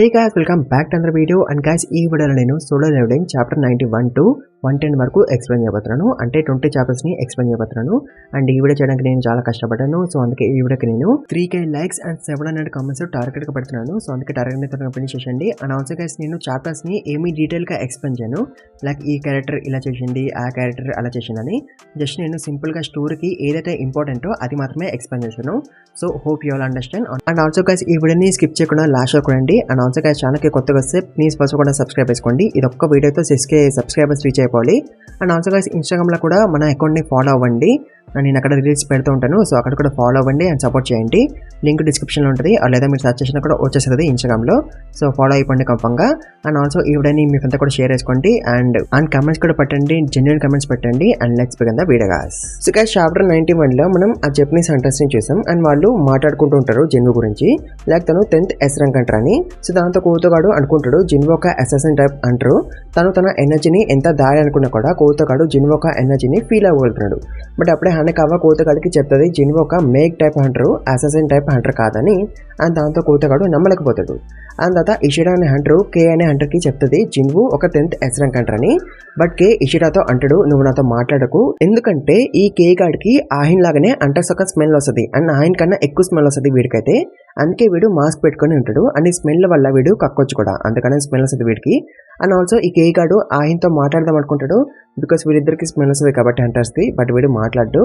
Hey guys, welcome back to another video and guys ఈ వీడియోలో నేను సోలో లెవెలింగ్ చాప్టర్ 91 to 110 వరకు explain చేయబోతున్నాను. అంటే 20 చాప్టర్స్ ని ఎక్స్ప్లెయిన్ చేయబోతున్నాను. అండ్ ఈ వీడియో చేయడానికి నేను చాలా కష్టపడ్డాను. సో అందుకే ఈ వీడియోకి నేను 3k likes and 700 comments target గా పెడుతున్నాను. సో అందుకే టార్గెట్ ని త్వరగా ఫినిష్ చేయండి. అండ్ ఆల్సో గైస్ నేను చాప్టర్స్ ని ఏమీ డీటెయిల్ గా ఎక్స్ప్లెయిన్ చేయను. లైక్ ఈ క్యారెక్టర్ ఇలా చేసింది, ఆ క్యారెక్టర్ అలా చేసిందని. జస్ట్ నేను సింపుల్ గా స్టోరీకి ఏదైతే ఇంపార్టెంటో అది మాత్రమే ఎక్స్ప్లెయిన్ చేశాను. So hope you all understand. And also guys ఈ వీడియోని స్కిప్ చేయకుండా లాస్ట్ వరకు చూడండి. అండ్ ఆల్సో గైస్ ఛానల్ కి కొత్తగా వస్తే ప్లీజ్ ఫస్ట్ కూడా సబ్స్క్రైబ్ చేసుకోండి. ఇది ఒక్క వీడియోతో 6k సబ్స్క్రైబర్స్ రీచ్ అయిపోవాలి. అండ్ ఆల్సో గైస్ ఇన్స్టాగ్రామ్లో కూడా మన అకౌంట్ని ఫాలో అవ్వండి. నేను అక్కడ రీల్స్ పెడుతూ ఉంటాను. సో అక్కడ కూడా ఫాలో అవ్వండి అండ్ సపోర్ట్ చేయండి. లింక్ డిస్క్రిప్షన్లో ఉంటుంది, లేదా మీరు సర్చ్ చేసినా కూడా వచ్చేస్తుంది ఇన్స్టాగ్రామ్లో. సో ఫాలో అయిపోండి కంపంగా. అండ్ ఆల్సో ఈ వీడియోని మీ ఫ్రెండ్స్ కూడా షేర్ చేసుకోండి. అండ్ కమెంట్స్ కూడా పెట్టండి, జెన్యున్ కమెంట్స్ పెట్టండి. And let's begin the video guys. So guys chapter 91లో మనం ఆ జపనీస్ హంటర్స్ని చూసాం. అండ్ వాళ్ళు మాట్లాడుకుంటూ ఉంటారు జిన్వు గురించి. లైక్ తను 10th S ర్యాంక్ అంటారు అని. సో దాంతో కోతగాడు అనుకుంటాడు జిన్వు ఒక అసాసిన్ టైప్ అంటారు. తన ఎనర్జీని ఎంత దారి అనుకున్నా కూడా కోతగాడు జిన్వు ఒక ఎనర్జీని ఫీల్ అవ్వగలుగుతున్నాడు. బట్ అప్పుడే హనకావా కోతగాడికి చెప్తుంది జిన్వు ఒక make type hunter, assassin type Hunter కాదని. అండ్ దాంతో కోతగాడు నమ్మలేకపోతాడు. అండ్ తర్వాత ఇషిడా అనే హంటరు కే అనే హంటర్కి చెప్తుంది జిన్వు ఒక 10th S ర్యాంక్ అంటారు అని. బట్ కే ఇషిడాతో అంటాడు నువ్వు నాతో మాట్లాడకు, ఎందుకంటే ఈ కే గాడికి ఆహిన్ లాగానే అంటర్స్ ఒక స్మెల్ వస్తుంది. అండ్ ఆహిన్ కన్నా ఎక్కువ స్మెల్ వస్తుంది వీడికైతే. అందుకే వీడు మాస్క్ పెట్టుకుని ఉంటాడు. అండ్ ఈ స్మెల్ వల్ల వీడు కక్కొచ్చు కూడా, అందుకనే స్మెల్ వస్తుంది వీడికి. అండ్ ఆల్సో ఈ కే గాడు ఆహిన్తో మాట్లాడదాం అనుకుంటాడు, బికాస్ వీళ్ళిద్దరికి స్మెల్ వస్తుంది కాబట్టి హంటర్స్ది. బట్ వీడు మాట్లాడు.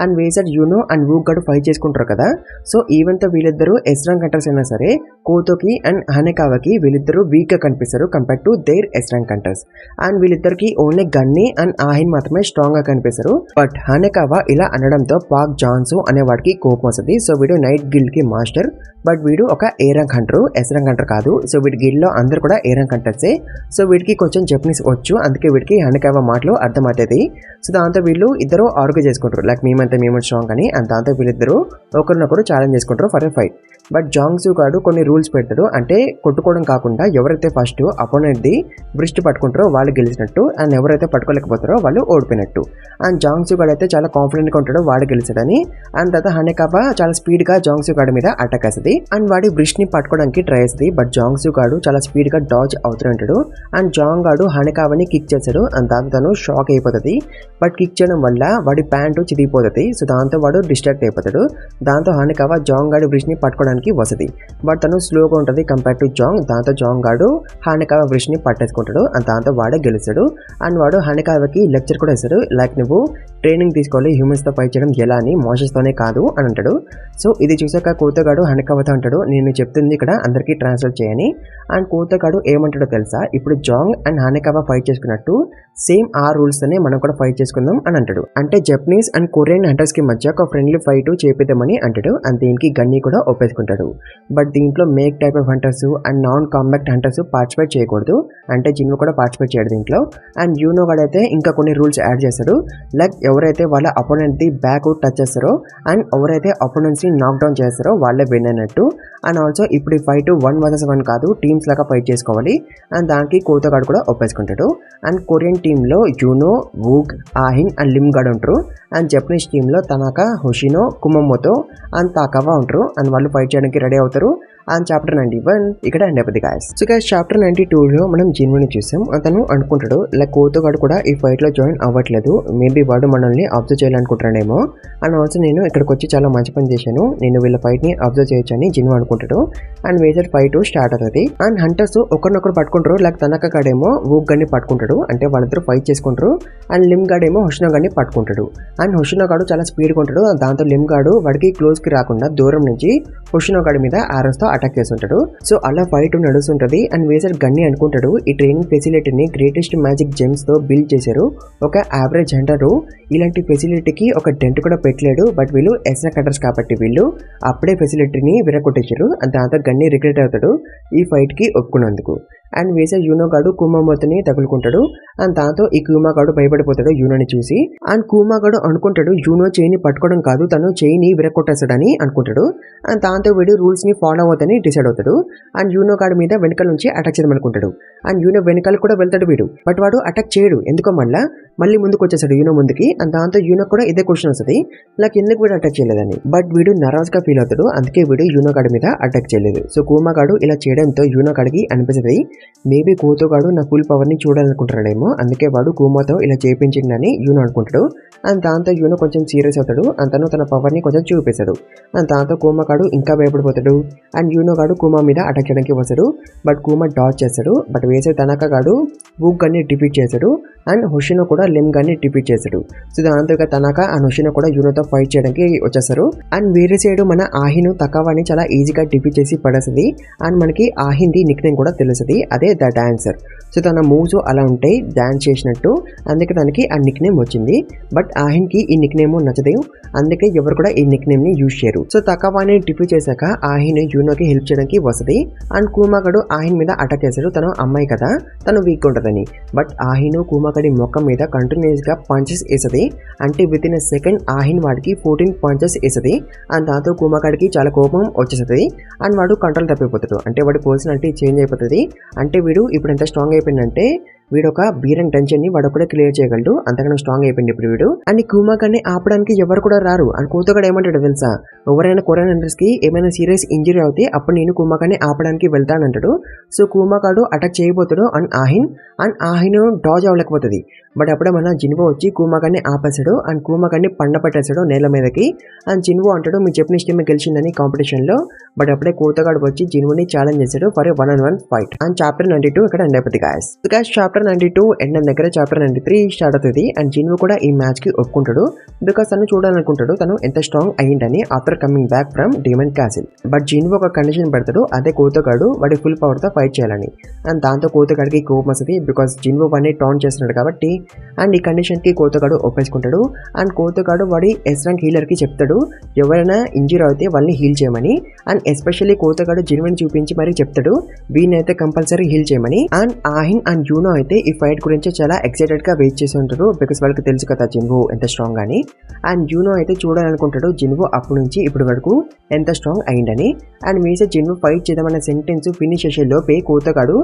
అండ్ వేసెడ్ యూనో అండ్ వూక్ గాడు ఫైట్ చేసుకుంటారు కదా. సో ఈవెన్తో వీళ్ళిద్దరూ S ర్యాంక్ హంటర్స్ అయినా సరే కోతోకి అండ్ హనకావాకి వీళ్ళిద్దరూ వీక్గా కనిపిస్తారు compare to their S rank hunters. And వీళ్ళిద్దరికి ఓన్లీ గన్నీ అండ్ ఆహిన్ మాత్రమే స్ట్రాంగ్గా కనిపిస్తారు. బట్ హనకావా ఇలా అనడంతో పాక్ జాన్సు అనే వాడికి కోపం వస్తుంది. సో వీడు నైట్ గిల్డ్కి మాస్టర్. బట్ వీడు ఒక A rank hunter, S rank Hunter కాదు. సో వీడి గిల్డ్లో అందరూ కూడా A ర్యాంక్ హంటర్సే. సో వీడికి కొంచెం జపనీస్ వచ్చు, అందుకే వీడికి హనకావా మాటలు అర్థమవుతుంది. సో దాంతో వీళ్ళు ఇద్దరు ఆర్గ్యూ చేసుకుంటారు లైక్ మేమంతా స్ట్రాంగ్ అని. అండ్ దాంతో వీళ్ళిద్దరూ ఒకరినొకరు ఛాలెంజ్ చేసుకుంటారు ఫర్ ఎ ఫైట్. బట్ జాంగ్సూ గాడు కొన్ని రూల్స్ పెడతాడు. అంటే కొట్టుకోవడం కాకుండా ఎవరైతే ఫస్ట్ అపోనెంట్ది బ్రిస్ట్ పట్టుకుంటారో వాళ్ళు గెలిచినట్టు, అండ్ ఎవరైతే పట్టుకోలేకపోతారో వాళ్ళు ఓడిపోయినట్టు. అండ్ జాంగ్సూ గాడు అయితే చాలా కాన్ఫిడెంట్గా ఉంటాడో వాడు గెలిచాడని. అండ్ తర్వాత హనకావా చాలా స్పీడ్గా జాంగ్సూ గాడి మీద అటాక్ వేస్తుంది. అండ్ వాడి బ్రిస్ట్ని పట్టుకోవడానికి ట్రై చేస్తుంది. బట్ జాంగ్సూ గాడు చాలా స్పీడ్గా డాజ్ అవుతుంటాడు. అండ్ జాంగ్ గాడు హనకావాని కిక్ చేస్తాడు. అండ్ దాంతో తను షాక్ అయిపోతుంది. బట్ కిక్ చేయడం వల్ల వాడి ప్యాంటు చిరిగిపోతుంది. సో దాంతో వాడు డిస్ట్రాక్ట్ అయిపోతాడు. దాంతో హనకావా జాంగ్ గాడి బ్రిస్ట్ని పట్టుకోవడానికి వస్తుంది. బట్ తను స్లోగా ఉంటుంది కంపేర్ టు జాంగ్. దాంతో జాంగ్ గాడు హనకావా బ్రిస్ట్ని పట్టేసుకుంటాడు. అండ్ దాంతో వాడే గెలుస్తాడు. అండ్ వాడు హనకావాకి లెక్చర్ కూడా ఇస్తాడు లైక్ నువ్వు ట్రైనింగ్ తీసుకోవాలి హ్యూమన్స్తో ఫైట్ చేయడం ఎలా అని, మాన్స్టర్స్తోనే కాదు అని అంటాడు. సో ఇది చూసాక కోతగాడు హనకావాతో అంటాడు నేను చెప్తుంది ఇక్కడ అందరికీ ట్రాన్స్లేట్ చేయని. అండ్ కోతగాడు ఏమంటాడో తెలుసా, ఇప్పుడు జాంగ్ అండ్ హనకావా ఫైట్ చేసుకున్నట్టు సేమ్ ఆ రూల్స్తోనే మనం కూడా ఫైట్ చేసుకుందాం అని అంటాడు. అంటే జపనీస్ అండ్ కొరియన్ హంటర్స్ కి మధ్య ఒక ఫ్రెండ్లీ ఫైట్ చేపిద్దామని అంటాడు. అండ్ దీనికి గన్నీ కూడా ఒప్పేసుకుంటాడు. బట్ దీంట్లో make type of hunters and non combat hunters participate చేయకూడదు. అంటే జిన్ను కూడా పార్టిసిపేట్ చేయడు దీంట్లో. అండ్ యూనో గాడు అయితే ఇంకా కొన్ని రూల్స్ యాడ్ చేస్తాడు. లైక్ ఎవరైతే వాళ్ళ అపోనెంట్ ది బ్యాక్ టచ్ చేస్తారో అండ్ ఎవరైతే అపోనెంట్స్ ని నాక్ డౌన్ చేస్తారో వాళ్ళే విన్ అన్నట్టు. అండ్ ఆల్సో ఇప్పుడు ఈ ఫైట్ 1 vs 1 కాదు, టీమ్స్ లాగా ఫైట్ చేసుకోవాలి. అండ్ దానికి కోతగాడు కూడా ఒప్పేసుకుంటాడు. అండ్ కొరియన్ టీంలో యూనో, వూక్, ఆహిన్ అండ్ లిమ్ గాడు ఉంటారు. అండ్ జపనీస్ టీంలో తనకా, హోషినో, కుమమోతో అండ్ తాకావా ఉంటారు. అండ్ వాళ్ళు ఫైట్ చేయడానికి రెడీ అవుతారు. అండ్ చాప్టర్ 91 ఇక్కడ ఎండ్ అయిపోతుంది గాయస్. సో గాయస్ చాప్టర్ 92లో మనం జిన్వుని చూసాం. అతను అనుకుంటాడు లైక్ కోతగాడు కూడా ఈ ఫైట్ లో జాయిన్ అవ్వట్లేదు, మేబీ వాడు మనల్ని అబ్జర్వ్ చేయాలనుకుంటాడేమో. అండ్ ఆల్సో నేను ఇక్కడికి వచ్చి చాలా మంచి పని చేశాను, నేను వీళ్ళ ఫైట్ ని అబ్జర్వ్ చేయొచ్చు అని జిన్వు అనుకుంటాడు. అండ్ వేసెడ్ ఫైట్ స్టార్ట్ అవుతుంది. అండ్ హంటర్స్ ఒకరినొకరు పట్టుకుంటారు. లైక్ తనక గాడేమో వూక్ గన్ని పట్టుకుంటాడు, అంటే వాళ్ళిద్దరు ఫైట్ చేసుకుంటారు. అండ్ లిమ్ గాడేమో హుషినో గన్ని పట్టుకుంటాడు. అండ్ హుషినో గాడు చాలా స్పీడ్గా ఉంటాడు. దాంతో లిమ్ గాడు వాడికి క్లోజ్ కి రాకుండా దూరం నుంచి హుషినో గాడి మీద ఆరోస్తో అటాక్ చేస్తుంటాడు. సో అలా ఫైట్ నడుస్తుంటది. అండ్ వేసర్ గన్ని అనుకుంటాడు ఈ ట్రైనింగ్ ఫెసిలిటీని గ్రేటెస్ట్ మ్యాజిక్ జెమ్స్ తో బిల్డ్ చేశారు. ఒక యావరేజ్ హంటరు ఇలాంటి ఫెసిలిటీకి ఒక డెంట్ కూడా పెట్టలేడు. బట్ వీళ్ళు S ర్యాంక్ హంటర్స్ కాబట్టి వీళ్ళు అప్పుడే ఫెసిలిటీని విరగొట్టేశారు. దాంతో గన్ని రిగ్రెట్ అవుతాడు ఈ ఫైట్ కి ఒప్పుకున్నందుకు. అండ్ వేసే యూనో గాడు కుమామోతోని తగులుకుంటాడు. అండ్ దాంతో ఈ కుమాగాడు భయపడిపోతాడు యూనోని చూసి. అండ్ కుమాగాడు అనుకుంటాడు యూనో చేయిని పట్టుకోవడం కాదు, తను చేయిని విరగొట్టేస్తాడని అనుకుంటాడు. అండ్ దాంతో వీడు రూల్స్ ని ఫాలో అవుతాని డిసైడ్ అవుతాడు. అండ్ యూనో గాడి మీద వెనకాల నుంచి అటాక్ చేద్దాం అనుకుంటాడు. అండ్ యూనో వెనకాల కూడా వెళ్తాడు వీడు, బట్ వాడు అటాక్ చేయడు. ఎందుకో మళ్ళీ ముందుకు వచ్చేసాడు యూనో ముందుకి. అండ్ దాంతో యూనో కూడా ఇదే క్వశ్చన్ వస్తుంది, నాకు ఎందుకు వీడు అటాక్ చేయలేదని. బట్ వీడు నర్వస్ గా ఫీల్ అవుతాడు, అందుకే వీడు యూనో గాడి మీద అటాక్ చేయలేదు. సో కుమాగాడు ఇలా చేయడంతో యూనో గాడికి అనిపిస్తుంది మేబీ కోతోగాడు నా ఫుల్ పవర్ ని చూడాలనుకుంటాడేమో, అందుకే వాడు కుమాతో ఇలా చేయించిందని యూనో అనుకుంటాడు. అండ్ దాంతో యూనో కొంచెం సీరియస్ అవుతాడు. అండ్ తను తన పవర్ ని కొంచెం చూపిస్తాడు. అండ్ దాంతో కుమాగాడు ఇంకా భయపడిపోతాడు. అండ్ యూనో గాడు కుమా మీద అటాక్ చేయడానికి వస్తాడు, బట్ కుమా డాచ్ చేస్తాడు. బట్ వేసే తనక గాడు బుక్ గన్ని డిఫీట్ చేశాడు. అండ్ హుషినో కూడా లెమ్ గన్ని డిఫీట్ చేశాడు. సో దాంతో తనక అండ్ హుషినో కూడా యూనోతో ఫైట్ చేయడానికి వచ్చేస్తారు. అండ్ వేరే సైడ్ మన ఆహిను తకవాని చాలా ఈజీగా డిఫీట్ చేసి పడేస్తుంది. అండ్ మనకి ఆహింది నిక్ నేమ్ కూడా తెలుస్తుంది, అదే ద డాన్సర్. సో తన మూవ్స్ అలా ఉంటాయి డాన్స్ చేసినట్టు, అందుకే తనకి ఆ నిక్ నేమ్ వచ్చింది. బట్ ఆహిన్ కి ఈ నిక్ నేమ్ నచ్చదు, అందుకే ఎవరు కూడా ఈ నిక్ నేమ్ ని యూజ్ చేయరు. సో తకవాని డిఫీట్ చేశాక ఆహిన్ యూనోకి హెల్ప్ చేయడానికి వస్తుంది. అండ్ కుమాగడు ఆహిన్ మీద అటాక్ చేశాడు, తను అమ్మాయి కదా తను వీక్ ఉంటుందని. బట్ ఆహిన్ కుమాగడి మొక్కం మీద కంటిన్యూస్ గా పంచెస్ వేస్తుంది. అంటే విత్ ఇన్ సెకండ్ ఆహిన్ వాడికి 14 పంచెస్ వేస్తుంది. అండ్ దాంతో కుమాగడికి చాలా కోపం వచ్చేస్తుంది. అండ్ వాడు కంట్రోల్ తప్పిపోతాడు, అంటే వాడి పర్సనాలిటీ చేంజ్ అయిపోతుంది. అంటే వీడు ఇప్పుడు ఎంత స్ట్రాంగ్ అయిపోయిందంటే వీడు ఒక బీరన్ టెన్షన్ ని వాడు కూడా క్లియర్ చేయగలడు, అంతకన్నా స్ట్రాంగ్ అయిపోయింది ఇప్పుడు వీడు. అండ్ కుమాగాన్ని ఆపడానికి ఎవరు కూడా రారు. అండ్ కోతగాడు ఏమంటాడు తెలుసా, ఎవరైనా కొరియన్ హంటర్స్ కి ఏమైనా సీరియస్ ఇంజరీ అవుతే అప్పుడు నేను కుమాగాన్ని ఆపడానికి వెళ్తానంటాడు. సో కుమాగాడు అటాక్ చేయబోతాడు అండ్ ఆహిన్ డాజ్ అవ్వలేకపోతుంది. బట్ అప్పుడే మన జిన్వో వచ్చి కుమాగాన్ని ఆపేశాడు. అండ్ కుమాగాన్ని పండపట్టేశాడు నేల మీదకి. అండ్ జిన్వో అంటాడు మీరు చెప్పిన ఇష్టమే గెలిచిందని కాంపిటీషన్ లో. బట్ అప్పుడే కోతగాడు వచ్చి జిన్వోని ఛాలెంజ్ చేశాడు for a 1-on-1 fight. And chapter 92 ఇక్కడ ఎండ్ అయిపోతుంది గాయస్. చాప్టర్ 92 ఎండ్ దగ్గర చాప్టర్ 93 స్టార్ట్ అవుతుంది. అండ్ జిన్వో కూడా ఈ మ్యాచ్ కి ఒప్పుకుంటాడు, బికాస్ తను చూడాలనుకుంటాడు తను ఎంత స్ట్రాంగ్ అయ్యిందని after coming back from demon castle. But Jinwoo ఒక కండిషన్ పెడతాడు, అదే కోతగాడు వాడి ఫుల్ పవర్ తో ఫైట్ చేయాలని. అండ్ దాంతో కోతగాడికి కోపం వస్తుంది, బికాస్ జిన్వో వాడిని టౌన్ చేస్తున్నాడు కాబట్టి. అండ్ ఈ కండిషన్ కి కోతగాడు ఒప్పేసుకుంటాడు. అండ్ కోతగాడు వాడి ఎస్ ర్యాంక్ హీలర్ కి చెప్తాడు ఎవరైనా ఇంజూర్ అయితే వాళ్ళని హీల్ చేయమని. అండ్ ఎస్పెషల్లీ కోతగాడు జిన్వోని చూపించి మరి చెప్తాడు వీనైతే కంపల్సరీ హీల్ చేయమని. అండ్ ఆహిన్ అండ్ యూనో అయితే ఈ ఫైట్ గురించి చాలా ఎక్సైటెడ్ గా వెయిట్ చేసి ఉంటారు, బికాస్ వాళ్ళకి తెలుసు కదా జిన్వో ఎంత స్ట్రాంగ్ అని. అండ్ యూనో అయితే చూడాలనుకుంటాడు జిన్వో అప్పటి నుంచి ఇప్పటి వరకు ఎంత స్ట్రాంగ్ అయిందని. అండ్ మీసే జిన్వో ఫైట్ చేద్దామన్న సెంటెన్స్ ఫినిష్ చేసే లోపే కోతగాడు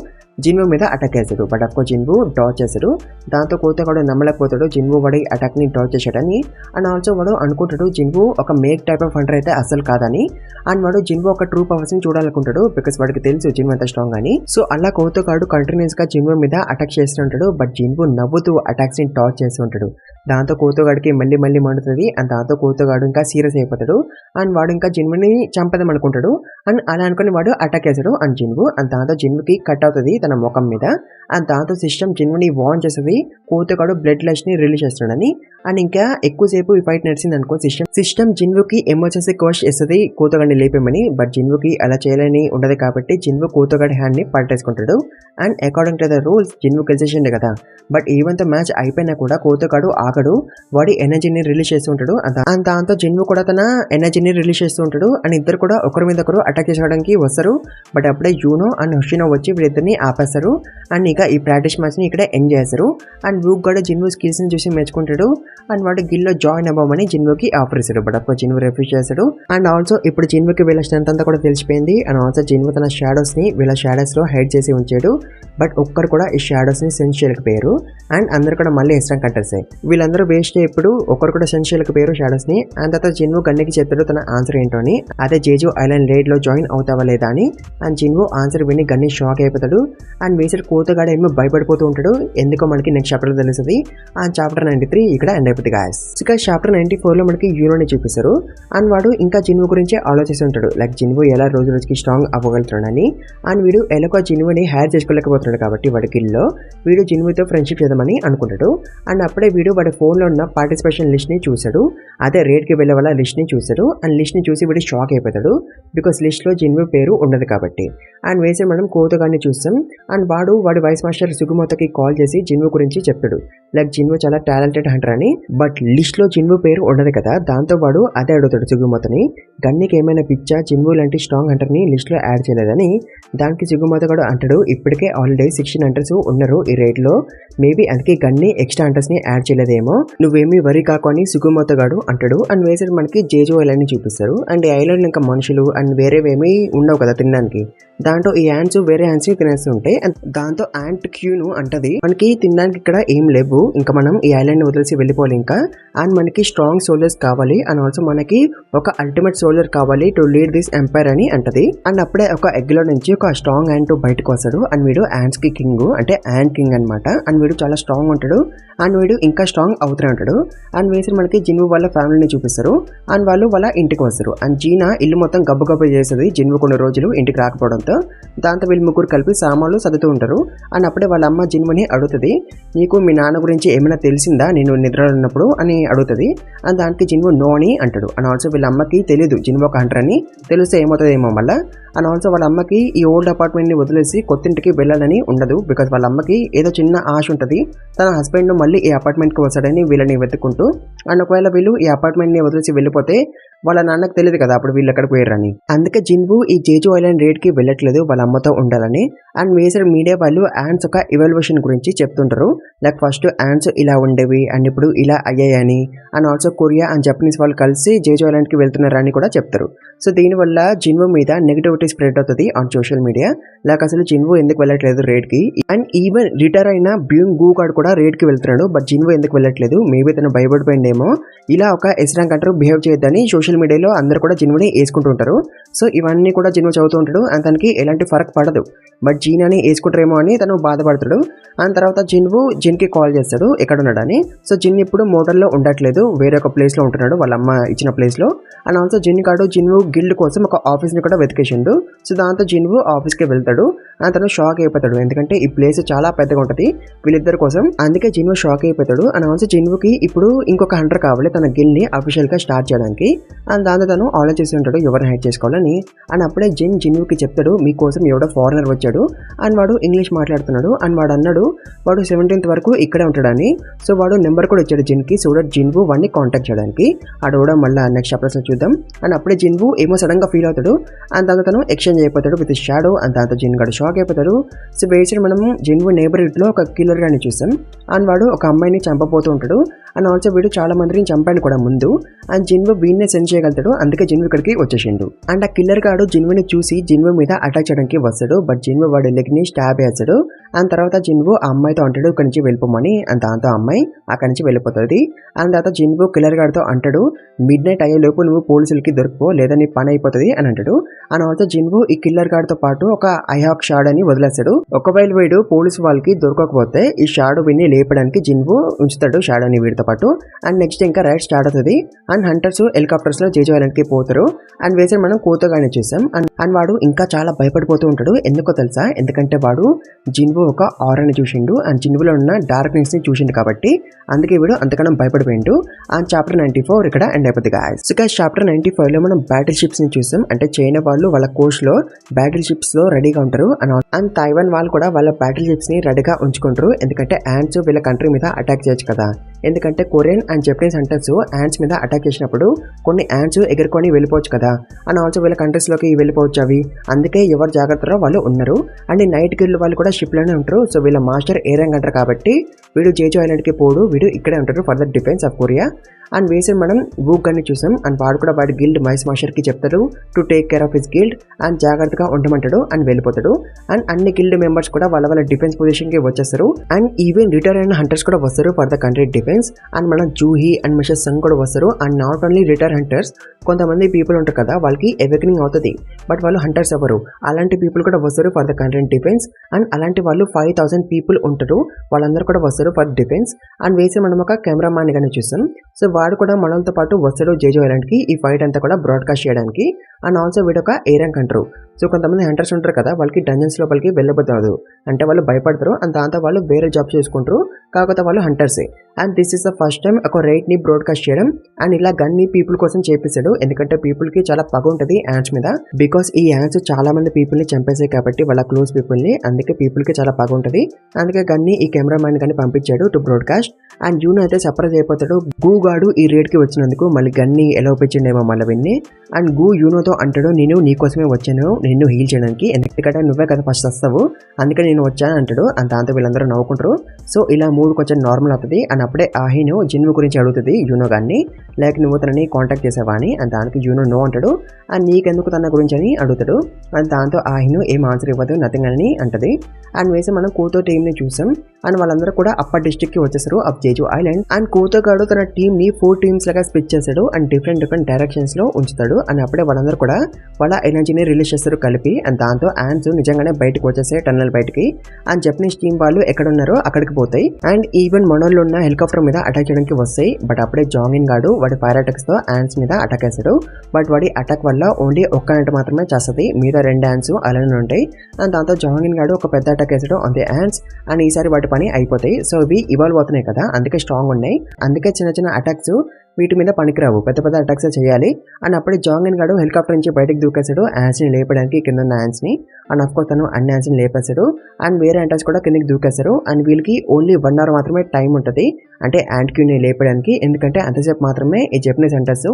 జిన్వో మీద అటాక్ చేస్తాడు. బట్ అఫ్కో జిన్వో డాచ్ చేస్తాడు. దాంతో కోతగాడు నమ్మలేకపోతాడు జిన్వో వాడి అటాక్ ని డాచ్ చేశాడని. అండ్ ఆల్సో వాడు అనుకుంటాడు జిన్వో ఒక మేక్ టైప్ ఆఫ్ హంటర్ అయితే అసలు కాదని. అండ్ వాడు జిన్వో ఒక ట్రూ పవర్స్ ని చూడాలనుకుంటాడు, బికాస్ వాడికి తెలుసు జిన్వో ఎంత స్ట్రాంగ్ అని. సో అలా కోతగాడు కంటిన్యూస్ గా జిన్వో మీద అటాక్ చేస్తుంటాడు. బట్ జిన్వో నవ్వుతూ అటాక్స్ ని టాచ్ చేస్తూ ఉంటాడు. దాంతో కోతగాడికి మళ్ళీ మండుతుంది. అండ్ దాంతో కోతగాడు ఇంకా సీరియస్ అయిపోతాడు. అండ్ వాడు ఇంకా జిన్వోని చంపదాం అనుకుంటాడు. అండ్ అలా అనుకుని వాడు అటాక్ చేస్తాడు అండ్ జిన్వో. అండ్ దాంతో జిన్వోకి కట్ అవుతుంది తన ముఖం మీద. అండ్ దాంతో సిస్టమ్ జిన్వోని వార్న్ చేస్తుంది కోతగాడు బ్లడ్ లెస్ ని రిలీజ్ చేస్తాడని. అండ్ ఇంకా ఎక్కువసేపు ఈ ఫైట్ నడిచింది అనుకో సిస్టమ్ జిన్వోకి ఎమర్జెన్సీ కోస్ట్ ఇస్తుంది కోతగాడిని లేపేమని. బట్ జిన్వోకి అలా చేయాలని ఉండదు కాబట్టి జిన్వో కోతగాడి హ్యాండ్ ని పట్టేసుకుంటాడు. And according to the rules Jinwoo గెలిచేసిండే కదా. బట్ ఈవెన్ తో మ్యాచ్ అయిపోయినా కూడా కోతగాడు ఆగడు, వాడి ఎనర్జీని రిలీజ్ చేస్తూ ఉంటాడు. అండ్ దాంతో జిన్వో కూడా తన ఎనర్జీని రిలీజ్ చేస్తూ ఉంటాడు. అండ్ ఇద్దరు కూడా ఒకరి మీద ఒకరు అటాక్ చేయడానికి వస్తారు. బట్ అప్పుడే యూనో అండ్ హుషినో వచ్చి వీరిద్దరిని ఆపేస్తారు. అండ్ ఇక ఈ ప్రాక్టీస్ మ్యాచ్ ని ఇక్కడ ఎంజాయ్ చేస్తారు. అండ్ బ్రూక్ కూడా జిన్వో స్కిల్స్ ని చూసి మెచ్చుకుంటాడు. అండ్ వాడు గిల్లో జాయిన్ అవ్వమని జిన్వోకి ఆఫర్ ఇస్తాడు. బట్ అప్పుడు జిన్వో రిఫ్యూజ్ చేస్తాడు. అండ్ ఆల్సో ఇప్పుడు జిన్వోకి వీళ్ళ స్ట్రెంత్ అంతా కూడా తెలిసిపోయింది. అండ్ ఆల్సో జిన్వో తన షాడోస్ ని వీళ్ళ షాడోస్ లో హైడ్ చేసి ఉంచాడు. బట్ ఒక్కరు కూడా ఈ షాడోస్ ని సెన్స్ చేయలేకపోయారు. అండ్ అందరు కూడా మళ్ళీ ఇష్టం కట్టేస్తాయి. వీళ్ళందరూ వేస్ట్ ఇప్పుడు ఒకరు కూడా సెన్స్ చేయలేకపోయారు షాడోస్ ని. అండ్ తర్వాత జిన్వో గన్నికి చెప్తాడు తన ఆన్సర్ ఏంటో అని, అదే జేజు ఐలాండ్ రేడ్ లో జాయిన్ అవుతావా లేదా అని. అండ్ జిన్వో ఆన్సర్ విని గన్ని షాక్ అయిపోతాడు. అండ్ వేసే కోతగాడు ఏమో భయపడిపోతూ ఉంటాడు. ఎందుకో మనకి నెక్స్ట్ చాప్టర్ లో తెలుస్తుంది. అండ్ చాప్టర్ 93 ఇక్కడ ఎండ్ అయిపోతుంది గాయస్. ఇక చాప్టర్ 94 లో మనకి యూనోని చూపిస్తారు. అండ్ వాడు ఇంకా జిన్వో గురించి ఆలోచిస్తూ ఉంటాడు, లైక్ జిన్వో ఎలా రోజు రోజుకి స్ట్రాంగ్ అవ్వగలుగుతాడని. అండ్ వీడు ఎలాగో జిన్వోని హైర్ చేసుకోలేకపోతున్నాడు కాబట్టి వాడి కిల్లో. వీడు జిన్వుతో ఫ్రెండ్షిప్ చేద్దామని అనుకుంటాడు. అండ్ అప్పుడే వీడు వాడి ఫోన్లో ఉన్న పార్టిసిపేషన్ లిస్ట్ని చూశాడు. అదే రేట్కి వెళ్ళే వాళ్ళ లిస్ట్ని చూశాడు. అండ్ లిస్ట్ని చూసి వీడు షాక్ అయిపోతాడు, బికాస్ లిస్ట్లో జిన్వు పేరు ఉండదు కాబట్టి. అండ్ వేసే మనం కోతగాన్ని చూస్తాం. అండ్ వాడి వైస్ మాస్టర్ సుగుమోతోకి కాల్ చేసి జిన్వు గురించి చెప్తాడు, లైక్ జిన్వు చాలా టాలెంటెడ్ హంటర్ అని. బట్ లిస్ట్లో జిన్వు పేరు ఉండదు కదా, దాంతో వాడు అదే అడుగుతాడు సుగుమోతని, గన్నికి ఏమైనా పిచ్చా జిన్వు లాంటి స్ట్రాంగ్ హంటర్ని లిస్ట్లో యాడ్ చేయలేదని. దానికి సుగుమోత కూడా అంటాడు, ఇప్పటికే ఆల్రెడీ 16 హంటర్స్ ఉన్నారు ఈ రేట్లో, మేబీ అందుకే గన్ని ఎక్స్ట్రా హంటర్స్ని యాడ్ చేయలేదేమో, నువ్వేమీ వరి కాకు అని సుగుమోత గాడు అంటాడు. అండ్ వేసే మనకి జేజో ఐలాండ్ ని చూపిస్తారు. అండ్ ఈ ఐలాండ్ ఇంకా మనుషులు అండ్ వేరేవేమీ ఉండవు కదా తినడానికి. దాంట్లో ఈ యాంట్స్ వేరే యాంట్స్ ని తినేస్తూ ఉంటాయి. అండ్ దాంతో యాంట్ క్యూను అంటది, మనకి తినడానికి ఇక్కడ ఏం లేవు, ఇంకా మనం ఈ ఐలాండ్ ని వదిలేసి వెళ్ళిపోవాలి ఇంకా. అండ్ మనకి స్ట్రాంగ్ సోల్జర్స్ కావాలి అండ్ ఆల్సో మనకి ఒక అల్టిమేట్ సోల్జర్ కావాలి టు లీడ్ దిస్ ఎంపైర్ అని అంటది. అండ్ అప్పుడే ఒక ఎగ్ లో నుంచి ఒక స్ట్రాంగ్ యాంట్ బయటకు వస్తాడు. అండ్ వీడు యాంట్స్ కి కింగ్, అంటే యాంట్ కింగ్ అనమాట. అండ్ వీడు చాలా స్ట్రాంగ్ ఉంటాడు అండ్ వీడు ఇంకా స్ట్రాంగ్ అవుతూనే ఉంటాడు. అండ్ వేసి మనకి జిన్వు వాళ్ళ ఫ్యామిలీని చూపిస్తారు. అండ్ వాళ్ళు వాళ్ళ ఇంటికి వస్తారు. అండ్ జీనా ఇల్లు మొత్తం గబ్బు చేస్తుంది జిన్వు కొన్ని రోజులు ఇంటికి రాకపోవడంతో. దాంతో వీళ్ళు ముగ్గురు కలిపి సామాన్లు సర్దుతూ ఉంటారు. అండ్ అప్పుడే వాళ్ళ అమ్మ జిన్వుని అడుగుతుంది, నీకు మీ నాన్న గురించి ఏమైనా తెలిసిందా నేను నిద్రలో ఉన్నప్పుడు అని అడుగుతుంది. అండ్ దానికి జిన్వు నో అని అంటాడు. అండ్ ఆల్సో వీళ్ళ అమ్మకి తెలియదు జిన్వు ఒక హంటర్ అని, తెలిస్తే ఏమవుతుందేమో మళ్ళీ. అండ్ ఆల్సో వాళ్ళ అమ్మకి ఈ ఓల్డ్ అపార్ట్మెంట్ని వదిలేసి కొత్త ఇంటికి వెళ్ళాలని ఉండదు, బికాజ్ వాళ్ళ అమ్మకి ఏదో చిన్న ఆశ ఉంటుంది, తన హస్బెండ్ మళ్ళీ ఈ అపార్ట్మెంట్కి వస్తాడని వీళ్ళని వెతుక్కుంటూ. అండ్ ఒకవేళ వీళ్ళు ఈ అపార్ట్మెంట్ని వదిలేసి వెళ్ళిపోతే వాళ్ళ నాన్నకు తెలియదు కదా అప్పుడు వీళ్ళు ఎక్కడ పోయారని. అందుకే జిన్వు ఈ జేజో ఐలాండ్ రేట్కి వెళ్ళట్లేదు వాళ్ళ అమ్మతో ఉండాలని. అండ్ వేసే మీడియా వాళ్ళు యాంట్స్ ఒక ఇవాల్యుయేషన్ గురించి చెప్తుంటారు, లైక్ ఫస్ట్ యాంట్స్ ఇలా ఉండేవి అండ్ ఇప్పుడు ఇలా అయ్యాయని. And also Korea and Japanese వాళ్ళు కలిసి జేజో ఐలాండ్కి వెళ్తున్నారని కూడా చెప్తారు. సో దీనివల్ల జిన్వు మీద నెగిటివిటీ స్ప్రెడ్ అవుతుంది ఆన్ సోషల్ మీడియా, లైక్ అసలు జిన్వు ఎందుకు వెళ్ళట్లేదు రేట్కి. అండ్ ఈవెన్ రిటైర్ అయిన బ్యూంగ్ గూ గాడు కూడా రేట్కి వెళ్తున్నాడు, బట్ జిన్వు ఎందుకు వెళ్ళట్లేదు, మేబీ తను భయపడిపోయిందేమో. ఇలా ఒక ఎస్రాంక్ అంటారు బిహేవ్ చేయొద్దని సోషల్ మీడియాలో అందరూ కూడా జిన్వుని వేసుకుంటూ ఉంటారు. సో ఇవన్నీ కూడా జిన్వు చదువుతూ ఉంటాడు అండ్ తనకి ఎలాంటి ఫరక్ పడదు, బట్ జీనాని వేసుకుంటారేమో అని తను బాధపడతాడు. అండ్ తర్వాత జిన్వు జిన్కి కాల్ చేస్తాడు ఎక్కడ ఉన్నాడని. సో జిన్ ఇప్పుడు మోటర్లో ఉండట్లేదు, వేరే ఒక ప్లేస్లో ఉంటున్నాడు వాళ్ళ అమ్మ ఇచ్చిన ప్లేస్లో. అండ్ ఆల్సో జిన్ కాడు జిన్వు గిల్డ్ కోసం ఒక ఆఫీస్ని కూడా వెతికేసిండు. సో దాంతో జిన్వు ఆఫీస్కి వెళ్తాడు అండ్ తను షాక్ అయిపోతాడు, ఎందుకంటే ఈ ప్లేస్ చాలా పెద్దగా ఉంటుంది వీళ్ళిద్దరి కోసం. అందుకే జిన్వు షాక్ అయిపోతాడు. అండ్ ఆల్సో జిన్వుకి ఇప్పుడు ఇంకొక హంటర్ కావాలి తన గిల్డ్ని అఫీషియల్గా స్టార్ట్ చేయడానికి. అండ్ దాంతో తను ఆలోచిస్తూ ఉంటాడు ఎవరిని హైడ్ చేసుకోవాలని. అండ్ అప్పుడే జిన్వుకి చెప్తాడు, మీకోసం ఎవడో ఫారినర్ వచ్చాడు అండ్ వాడు ఇంగ్లీష్ మాట్లాడుతున్నాడు. అండ్ వాడు అన్నాడు వాడు 17th వరకు ఇక్కడే ఉంటాడని. సో వాడు నెంబర్ కూడా ఇచ్చాడు జిన్కి, సో దట్ జిన్వు వాడిని కాంటాక్ట్ చేయడానికి. అడవడం మళ్ళీ నెక్స్ట్ చాప్టర్స్లో చూద్దాం. అండ్ అప్పుడే జిన్వు ఏమో సడన్గా ఫీల్ అవుతాడు అండ్ దాంతో తను ఎక్స్చేంజ్ అయిపోతాడు విత్ షాడో. అండ్ దాంతో జిన్ గడు షాక్ అయిపోతాడు. సో వేసి మనం జిన్వు నైబర్హుడ్లో ఒక కిల్లర్ గాని చూసాం. అండ్ వాడు ఒక అమ్మాయిని చంపబోతూ ఉంటాడు. అండ్ ఆల్సో వీడు చాలా మందిని చంపాడు కూడా ముందు. అండ్ జిన్వు వీడినే సెండ్ చేయగలుగుతాడు, అందుకే జిన్వు ఇక్కడికి వచ్చేసిండు. అండ్ ఆ కిల్లర్ గాడు జిన్వుని చూసి జిన్వు మీద అటాక్ చేయడానికి వస్తాడు, బట్ జిన్వు వాడి లెగ్ని స్టాబ్ వేస్తాడు. అండ్ తర్వాత జిన్వు ఆ అమ్మాయితో అంటాడు ఇక్కడి నుంచి వెళ్ళిపోమని. అండ్ దాంతో అమ్మాయి అక్కడి నుంచి వెళ్ళిపోతుంది. అండ్ తర్వాత జిన్వు కిల్లర్ గాడితో అంటాడు, మిడ్ నైట్ అయ్యేలోపు నువ్వు పోలీసులకి దొరికిపో లేదా నీ పని అయిపోతుంది అని అంటాడు. అండ్ ఆల్సో జిన్వు ఈ కిల్లర్ గాడితో పాటు ఒక ఐహాక్ షాడ్ అని వదిలేస్తాడు. ఒకవేళ వీడు పోలీసు వాళ్ళకి దొరకకపోతే ఈ షాడో విని లేపడానికి జిన్వు ఉంచుతాడు షాడోని వీడితో పాటు. అండ్ నెక్స్ట్ ఇంకా రైడ్ స్టార్ట్ అవుతుంది. అండ్ హంటర్స్ హెలికాప్టర్స్ లో జేజో ఐలాండ్ కి పోతారు. అండ్ వేసే మనం కోతగానే చూసాం. అండ్ వాడు ఇంకా చాలా భయపడిపోతూ ఉంటాడు, ఎందుకో తెలుసా, ఎందుకంటే వాడు జిన్వు ఒక ఆరాని చూసిండు అండ్ జిన్వులో ఉన్న డార్క్నెస్ ని చూసిండు కాబట్టి అందుకే వీడు అంతకన్నా భయపడిపోయిండు. అండ్ చాప్టర్ 94 ఇక్కడ ఎండ్ అయిపోతుంది గాయ్స్. సో గైస్ చాప్టర్ 95 లో మనం బ్యాటిల్ షిప్స్ ని చూసాం. అంటే చైనా వాళ్ళు వాళ్ళ కోస్ట్ లో బ్యాటిల్ షిప్స్ లో రెడీగా ఉంటారు. అండ్ తైవాన్ వాళ్ళు కూడా వాళ్ళ బ్యాటిల్ షిప్స్ ని రెడీగా ఉంచుకుంటారు, ఎందుకంటే యాంట్స్ వీళ్ళ కంట్రీ మీద అటాక్ చేయొచ్చు కదా. ఎందుకంటే Korean and Japanese hunters ants మీద అటాక్ చేసినప్పుడు కొన్ని యాంట్స్ ఎగురుకొని వెళ్ళిపోవచ్చు కదా. అండ్ ఆల్సో వీళ్ళ కంట్రీస్ లోకి వెళ్ళిపోవచ్చు అవి, అందుకే ఎవరు జాగ్రత్తలో వాళ్ళు ఉన్నారు. అండ్ నైట్ గిల్డ్ వాళ్ళు కూడా షిప్ లోనే ఉంటారు. సో వీళ్ళ మాస్టర్ ఏ ర్యాంక్ అంటారు కాబట్టి వీడు జేజో ఐలాండ్ కి పోడు, వీడు ఇక్కడే ఉంటారు for the defence of Korea. And వేసే మనం వూక్ గన్ని చూసాం. అండ్ వాడు కూడా వాడి గిల్డ్ మైస్ మాస్టర్ కి చెప్తాడు to take care of his guild and జాగ్రత్తగా ఉండమంటాడు అండ్ వెళ్ళిపోతాడు. అండ్ అన్ని గిల్డ్ మెంబర్స్ కూడా వాళ్ళ వాళ్ళ డిఫెన్స్ పొజిషన్ కి వచ్చేస్తారు. అండ్ ఈవెన్ రిటైర్ అయిన హంటర్స్ కూడా వస్తారు for the country defence. And మనం జూహీ అండ్ మిస్టర్ సంగ్ కూడా వస్తారు. And not only retire hunters, కొంతమంది పీపుల్ ఉంటారు కదా వాళ్ళకి ఎవేకనింగ్ అవుతుంది బట్ వాళ్ళు హంటర్స్ అవ్వరు, అలాంటి పీపుల్ కూడా వస్తారు for the country defence. And అలాంటి వాళ్ళు 5000 పీపుల్ ఉంటారు, వాళ్ళందరూ కూడా వస్తారు ఫర్ డిఫెన్స్. అండ్ వేసి మనం ఒక కెమెరామ్యాన్ గానే చూస్తాం. సో వాడు కూడా మనతో పాటు వస్తాడు జేజో ఐలాండ్ కి ఈ ఫైట్ అంతా కూడా బ్రాడ్కాస్ట్ చేయడానికి. అండ్ ఆల్సో వీడు ఒక ఏ ర్యాంక్ అంటారు, సో కొంతమంది హంటర్స్ ఉంటారు కదా, వాళ్ళకి డంజన్స్ లోపలికి వెళ్ళబోతారు, అంటే వాళ్ళు భయపడతారు అండ్ దాంతో వాళ్ళు వేరే జాబ్ చేసుకుంటారు, కాకపోతే వాళ్ళు హంటర్సే. And this is the first time ఒక రైట్ ని బ్రాడ్కాస్ట్ చేయడం అండ్ ఇలా గన్ని పీపుల్ కోసం చేపిస్తాడు, ఎందుకంటే పీపుల్ కి చాలా పగ ఉంటుంది యాండ్స్ మీద, బికాస్ ఈ యాండ్స్ చాలా మంది పీపుల్ ని చంపేసాయి కాబట్టి వాళ్ళ క్లోజ్ పీపుల్ ని, అందుకే పీపుల్ కి చాలా పగ ఉంటుంది. అందుకే గన్ని ఈ కెమెరామ్యాన్ గాని పంపించాడు టు బ్రాడ్కాస్ట్. అండ్ యూనో అయితే సర్ప్రైజ్ అయిపోతాడు గూగాడు ఈ రేడ్ కి వచ్చినందుకు, మళ్ళీ గన్ని ఎలా ఒప్పించిండేమో మళ్ళీ విన్ని. అండ్ గూ యూనోతో అంటాడు, నేను నీకోసమే వచ్చాను నిన్ను హీల్ చేయడానికి, ఎందుకంటే నువ్వే కదా ఫస్ట్ వస్తావు అందుకే నేను వచ్చాను అంటాడు. అండ్ దాంతో వీళ్ళందరూ నవ్వుకుంటారు. సో ఇలా మూడు కొంచెం నార్మల్ అవుతుంది. అండ్ అప్పుడే ఆహిను జిన్ను గురించి అడుగుతుంది యూనో గాన్ని, లైక్ నువ్వు తనని కాంటాక్ట్ చేసావా అని. అండ్ దానికి యూనో నో అంటాడు. అండ్ నీకెందుకు తన గురించి అని అడుగుతాడు. అండ్ దాంతో ఆహిను ఏం ఆన్సర్ ఇవ్వదు, నథింగ్ అని అంటది. అండ్ వేసి మనం కూతో టీమ్ ని చూసాం. అండ్ వాళ్ళందరూ కూడా అప్పర్ డిస్ట్రిక్ట్ కి వచ్చేసారు ఆఫ్ జేజు ఐలాండ్. అండ్ కూతోగాడు తన టీమ్ ని 4 టీమ్స్ లాగా స్ప్లిట్ చేశాడు అండ్ డిఫరెంట్ డైరెక్షన్స్ లో ఉంచుతాడు. అండ్ అప్పుడే వాళ్ళందరూ కూడా వాళ్ళ ఎనర్జీని రిలీజ్ చేస్తారు కలిపి. అండ్ దాంతో యాండ్స్ నిజంగానే బయటకు వచ్చేసాయి టన్నల్ బయటికి. అండ్ జపనీస్ టీం వాళ్ళు ఎక్కడ ఉన్నారో అక్కడికి పోతాయి. అండ్ ఈవెన్ మనోళ్ళు ఉన్న హెలికాప్టర్ మీద అటాక్ చేయడానికి వస్తాయి. బట్ అప్పుడే జాంగిన్ గాడు వాడి ఫైర్ అటాక్స్ తో యాండ్స్ మీద అటాక్ వేస్తాడు. బట్ వాడి అటాక్ వల్ల ఓన్లీ ఒక్క యాంట్ మాత్రమే చేస్తుంది, మిగతా 2 యాండ్స్ అలానే ఉంటాయి. అండ్ దాంతో జాంగిన్ గాడు ఒక పెద్ద అటాక్ వేసాడు ఆన్ ది యాండ్స్. అండ్ ఈసారి వాటి పని అయిపోతాయి. సో ఇవి ఇవాల్వ్ అవుతున్నాయి కదా, అందుకే స్ట్రాంగ్ ఉన్నాయి. అందుకే చిన్న అటాక్స్ వీటి మీద పనికిరావు, పెద్ద అటాక్స్ చేయాలి. అండ్ అప్పుడే జాంగిన్ గాడు హెలికాప్టర్ నుంచి బయటకు దూకేశాడు యాండ్స్ ని లేపడానికి, కింద ఉన్న యాండ్స్ ని. అండ్ అఫ్ కోర్స్ తను అన్ని యాండ్స్ ని లేపేశాడు. అండ్ వేరే యాంటర్స్ కూడా కిందకి దూకేశారు. అండ్ వీళ్ళకి ఓన్లీ 1 hour మాత్రమే టైం ఉంటుంది, అంటే యాంట్ క్యూని లేపడానికి, ఎందుకంటే అంతసేపు మాత్రమే ఈ జపనీస్ హంటర్స్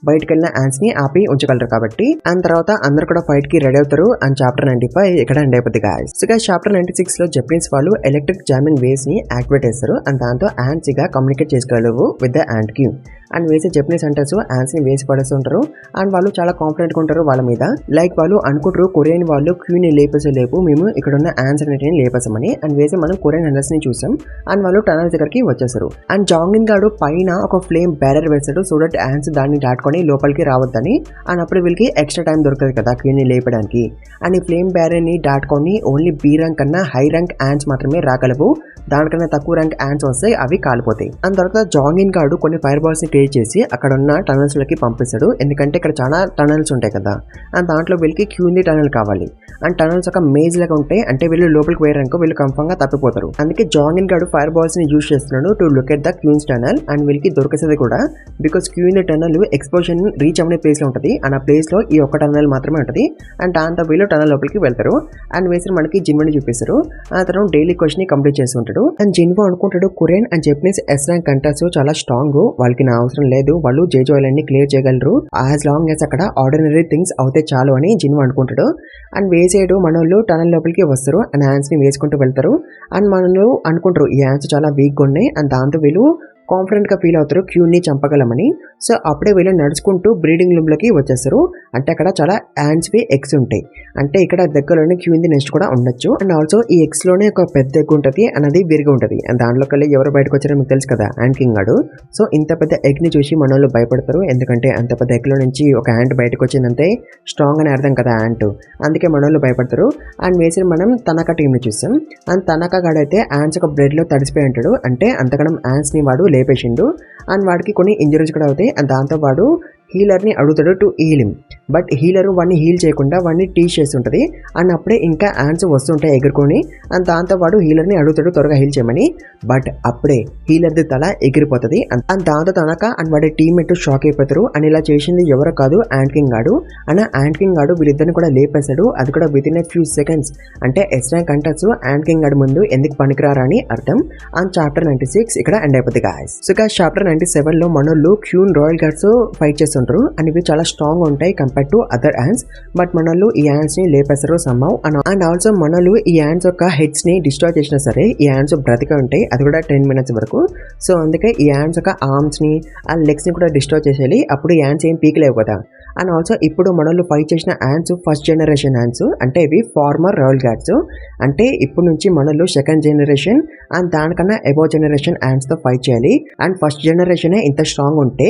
బయటకు వెళ్ళిన యాండ్స్ ని ఆపి ఉంచగలరు కాబట్టి. అండ్ తర్వాత అందరు కూడా ఫైట్ కి రెడీ అవుతారు. అండ్ చాప్టర్ 95 ఇక్కడ ఎండ్ అయిపోద్ది గాయ్స్. సో గాయ్స్ చాప్టర్ 96 లో జపనీస్ వాళ్ళు ఎలక్ట్రిక్ జామింగ్ వేవ్స్ ని యాక్టివేట్ చేస్తారు. అండ్ దాంతో యాండ్స్ గా కమ్యూనికేట్ చేసుకోగలవు with the ant queen. And వేసే జపనీస్ హంటర్స్ యాండ్స్ ని వేసి పడేస్తుంటారు. అండ్ వాళ్ళు చాలా కాన్ఫిడెంట్ గా ఉంటారు వాళ్ళ మీద, లైక్ వాళ్ళు అనుకుంటారు కొరియన్ వాళ్ళు క్యూని లేపేసేలేపు మేము ఇక్కడ ఉన్న యాండ్స్ అన్నిటిని లేపేసామని. అండ్ వేసి మనం కొరియన్ హంటర్స్ ని చూసాం. అండ్ వాళ్ళు టనల్ దగ్గరికి వచ్చేసారు. అండ్ జాంగిన్ గాడు పైన ఒక ఫ్లేమ్ బ్యారర్ వేస్తాడు, సో దట్ యాండ్స్ దాన్ని దాటుకొని లోపలికి రావద్దని. అండ్ అప్పుడు వీళ్ళకి ఎక్స్ట్రా టైం దొరుకుతుంది కదా క్యూని లేపడానికి. అండ్ ఈ ఫ్లేమ్ బ్యారర్ ని దాటుకొని ఓన్లీ బి ర్యాంక్ కన్నా హై ర్యాంక్ యాండ్స్ మాత్రమే రాగలవు, దానికన్నా తక్కువ ర్యాంక్ యాండ్స్ వస్తాయి అవి కాలిపోతాయి. అండ్ తర్వాత జాంగిన్ గాడు కొన్ని ఫైర్ బాల్స్ ని క్రియేట్ చేసి అక్కడ ఉన్న టనల్స్ లోకి పంపిస్తాడు, ఎందుకంటే ఇక్కడ చాలా టనల్స్ ఉంటాయి కదా. అండ్ దాంట్లో వీళ్ళకి క్యూని టనల్ కావాలి. అండ్ టనల్స్ ఒక మేజ్ లాగా ఉంటాయి, అంటే వీళ్ళు లోపలికి పోయారనుకో వీళ్ళు కన్ఫర్మ్ గా తప్పిపోతారు. అందుకే జాంగిన్ గాడు ఫైర్ బాల్స్ ని యూజ్ చేస్తున్నాడు to look at the queen's tunnel. And వీళ్ళకి దొరికేసేది కూడా because queen tunnel explosion reach అవ్వని ప్లేస్ లో ఉంటుంది. అండ్ ఆ ప్లేస్ లో ఈ ఒక్క టనల్ మాత్రమే ఉంటుంది. అండ్ దాంతో వీళ్ళు టనల్ లోపలికి వెళ్తారు. అండ్ వేసి మనకి జిన్వని చూపిస్తారు. ఆ తర్వాత డైలీ క్వశ్చన్ ని కంప్లీట్ చేసి ఉంటాడు. అండ్ జిన్వో అనుకుంటాడు Korean and Japanese S rank hunters చాలా స్ట్రాంగ్, వాళ్ళకి నా అవసరం లేదు, వాళ్ళు జేజు ఐలాండ్ ని క్లియర్ చేయగలరు యాజ్ లాంగ్ యాజ్ అక్కడ ఆర్డినరీ థింగ్స్ అవుతే చాలు అని జిన్వో అనుకుంటాడు. అండ్ వేసేడు మనోళ్ళు టనల్ లోపలికి వస్తారు అండ్ హ్యాండ్స్ ని వేసుకుంటూ వెళ్తారు. అండ్ మనోళ్ళు అనుకుంటారు ఈ హ్యాండ్స్ చాలా వీక్ గా ఉన్నాయి. అండ్ దాంతో వీళ్ళు కాన్ఫిడెంట్ గా ఫీల్ అవుతారు క్యూని చంపగలమని. సో అప్పుడే వీళ్ళు నడుచుకుంటూ బ్రీడింగ్ రూమ్ లోకి వచ్చేస్తారు. అంటే అక్కడ చాలా యాండ్స్ వి ఎగ్స్ ఉంటాయి, అంటే ఇక్కడ దగ్గరలోనే క్యూన్ నెస్ట్ కూడా ఉండొచ్చు. అండ్ ఆల్సో ఈ ఎగ్స్ లోనే ఒక పెద్ద ఎగ్ ఉంటుంది, అన్నది విరిగి ఉంటుంది. అండ్ దాంట్లోకి వెళ్ళి ఎవరు బయటకు వచ్చారో మీకు తెలుసు కదా, యాంట్ కింగ్ గాడు. సో ఇంత పెద్ద ఎగ్ ని చూసి మనోళ్ళు భయపడతారు, ఎందుకంటే అంత పెద్ద ఎగ్ లో నుంచి ఒక యాంట్ బయటకు వచ్చిందంటే స్ట్రాంగ్ అని అర్థం కదా యాంట్, అందుకే మనోళ్ళు భయపడతారు. అండ్ వేసి మనం తనక టీం ని చూస్తాం. అండ్ తనక గాడైతే యాండ్స్ ఒక బ్రెడ్ లో తడిసిపోయి ఉంటాడు, అంటే అంతకనం యాండ్స్ ని వాడు లేపేసిండు. అండ్ వాడికి కొన్ని ఇంజరీస్ కూడా అవుతాయి. అండ్ దాంతో వాడు హీలర్ని అడుగుతాడు to heal him, but healer వాడిని హీల్ చేయకుండా వాడిని టీచ్ చేస్తుంటది. అండ్ అప్పుడే ఇంకా యాండ్స్ వస్తుంటాయి ఎగురుకొని. అండ్ దాంతో వాడు హీలర్ని అడుగుతాడు త్వరగా హీల్ చేయమని, బట్ అప్పుడే హీలర్ది తల ఎగిరిపోతుంది. అండ్ దాంతో తనక అండ్ వాడి టీమ్మేట్ షాక్ అయిపోతారు. అండ్ ఇలా చేసింది ఎవరో కాదు యాంట్ కింగ్ గాడు. అండ్ యాంట్ కింగ్ గాడు వీళ్ళిద్దరిని కూడా లేపేశాడు, అది కూడా with in a few seconds. అంటే ఎస్ ర్యాంక్ కంటర్స్ యాంట్ కింగ్ గాడి ముందు ఎందుకు పనికిరారని అర్థం. అండ్ చాప్టర్ 96 ఇక్కడ ఎండ్ అయిపోతుంది గాయ్స్. సో గాయ్స్ చాప్టర్ 97 లో మనోళ్ళు క్యూన్ రాయల్ గార్డ్స్ ఫైట్ చేస్తుంటారు. అండ్ ఇవి చాలా స్ట్రాంగ్ ఉంటాయి కంపేర్ టు అదర్ యాండ్స్, బట్ మనోళ్ళు ఈ యాండ్స్ ని లేపేస్తారు సమ్హౌ. అండ్ ఆల్సో మనోళ్ళు ఈ యాండ్స్ యొక్క హెడ్స్ ని డిస్ట్రాయ్ చేసినా సరే ఈ యాండ్స్ బ్రతికే ఉంటాయి, అది కూడా 10 minutes వరకు. సో అందుకే ఈ యాండ్స్ యొక్క ఆర్మ్స్ ని ఆ లెగ్స్ ని కూడా డిస్ట్రాయ్ చేసేయాలి, అప్పుడు యాండ్స్ ఏం పీకలేవు కదా. అండ్ ఆల్సో ఇప్పుడు మనోళ్ళు ఫైట్ చేసిన యాండ్స్ ఫస్ట్ జనరేషన్ యాండ్స్, అంటే ఇవి ఫార్మర్ రాయల్ గార్డ్స్. అంటే ఇప్పుడు నుంచి మనోళ్ళు సెకండ్ జనరేషన్ అండ్ దానికన్నా అబౌవ్ జనరేషన్ యాండ్స్ తో ఫైట్ చేయాలి. అండ్ ఫస్ట్ జనరేషన్ ఇంత స్ట్రాంగ్ ఉంటే